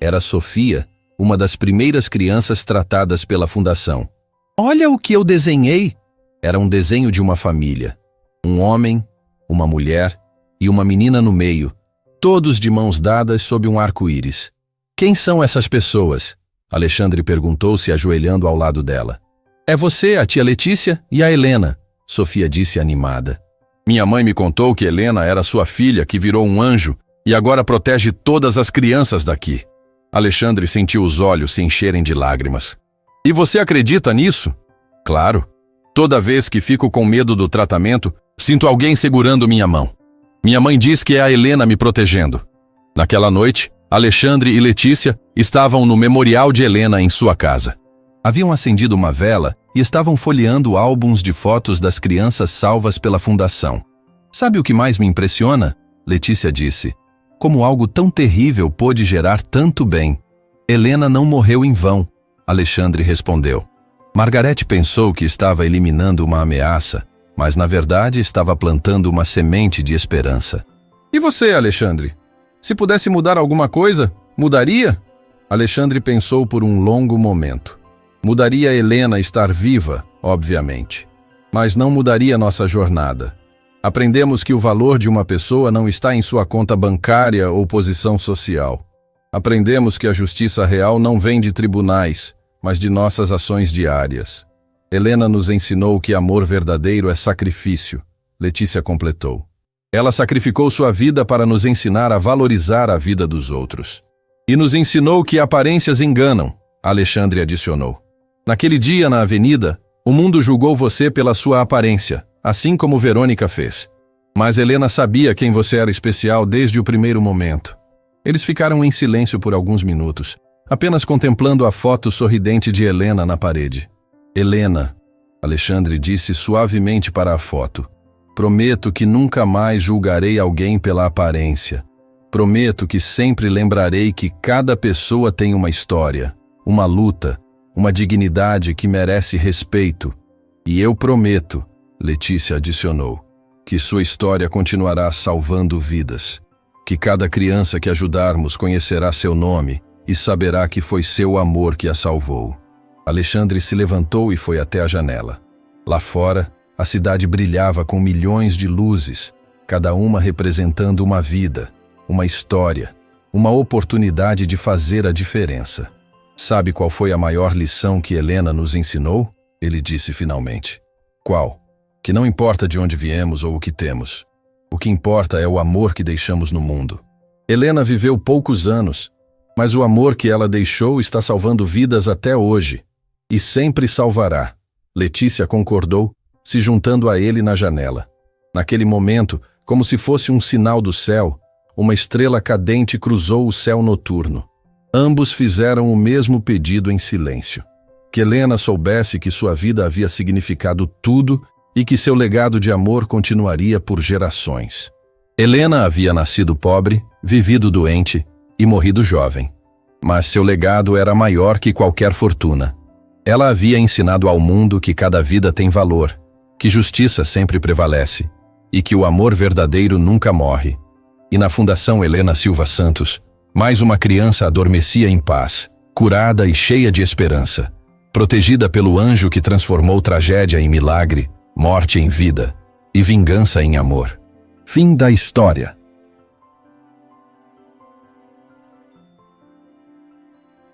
Era Sofia, uma das primeiras crianças tratadas pela fundação. Olha o que eu desenhei! Era um desenho de uma família. Um homem, uma mulher e uma menina no meio, todos de mãos dadas sob um arco-íris. Quem são essas pessoas? Alexandre perguntou, se ajoelhando ao lado dela. É você, a tia Letícia e a Helena, Sofia disse animada. Minha mãe me contou que Helena era sua filha que virou um anjo e agora protege todas as crianças daqui. Alexandre sentiu os olhos se encherem de lágrimas. E você acredita nisso? Claro. Toda vez que fico com medo do tratamento, sinto alguém segurando minha mão. Minha mãe diz que é a Helena me protegendo. Naquela noite, Alexandre e Letícia estavam no memorial de Helena em sua casa. Haviam acendido uma vela e estavam folheando álbuns de fotos das crianças salvas pela fundação. Sabe o que mais me impressiona? Letícia disse. Como algo tão terrível pôde gerar tanto bem. Helena não morreu em vão, Alexandre respondeu. Margarete pensou que estava eliminando uma ameaça, mas na verdade estava plantando uma semente de esperança. E você, Alexandre? Se pudesse mudar alguma coisa, mudaria? Alexandre pensou por um longo momento. Mudaria Helena estar viva, obviamente. Mas não mudaria nossa jornada. Aprendemos que o valor de uma pessoa não está em sua conta bancária ou posição social. Aprendemos que a justiça real não vem de tribunais, mas de nossas ações diárias. Helena nos ensinou que amor verdadeiro é sacrifício, Letícia completou. Ela sacrificou sua vida para nos ensinar a valorizar a vida dos outros. E nos ensinou que aparências enganam, Alexandre adicionou. Naquele dia na avenida, o mundo julgou você pela sua aparência, assim como Verônica fez. Mas Helena sabia quem você era especial desde o primeiro momento. Eles ficaram em silêncio por alguns minutos, apenas contemplando a foto sorridente de Helena na parede. Helena, Alexandre disse suavemente para a foto. Prometo que nunca mais julgarei alguém pela aparência. Prometo que sempre lembrarei que cada pessoa tem uma história, uma luta, uma dignidade que merece respeito. E eu prometo, Letícia adicionou, que sua história continuará salvando vidas. Que cada criança que ajudarmos conhecerá seu nome e saberá que foi seu amor que a salvou. Alexandre se levantou e foi até a janela. Lá fora, a cidade brilhava com milhões de luzes, cada uma representando uma vida, uma história, uma oportunidade de fazer a diferença. Sabe qual foi a maior lição que Helena nos ensinou? Ele disse finalmente. Qual? Que não importa de onde viemos ou o que temos. O que importa é o amor que deixamos no mundo. Helena viveu poucos anos, mas o amor que ela deixou está salvando vidas até hoje. E sempre salvará. Letícia concordou, se juntando a ele na janela. Naquele momento, como se fosse um sinal do céu, uma estrela cadente cruzou o céu noturno. Ambos fizeram o mesmo pedido em silêncio. Que Helena soubesse que sua vida havia significado tudo e que seu legado de amor continuaria por gerações. Helena havia nascido pobre, vivido doente e morrido jovem. Mas seu legado era maior que qualquer fortuna. Ela havia ensinado ao mundo que cada vida tem valor, que justiça sempre prevalece e que o amor verdadeiro nunca morre. E na Fundação Helena Silva Santos, mais uma criança adormecia em paz, curada e cheia de esperança, protegida pelo anjo que transformou tragédia em milagre, morte em vida e vingança em amor. Fim da história.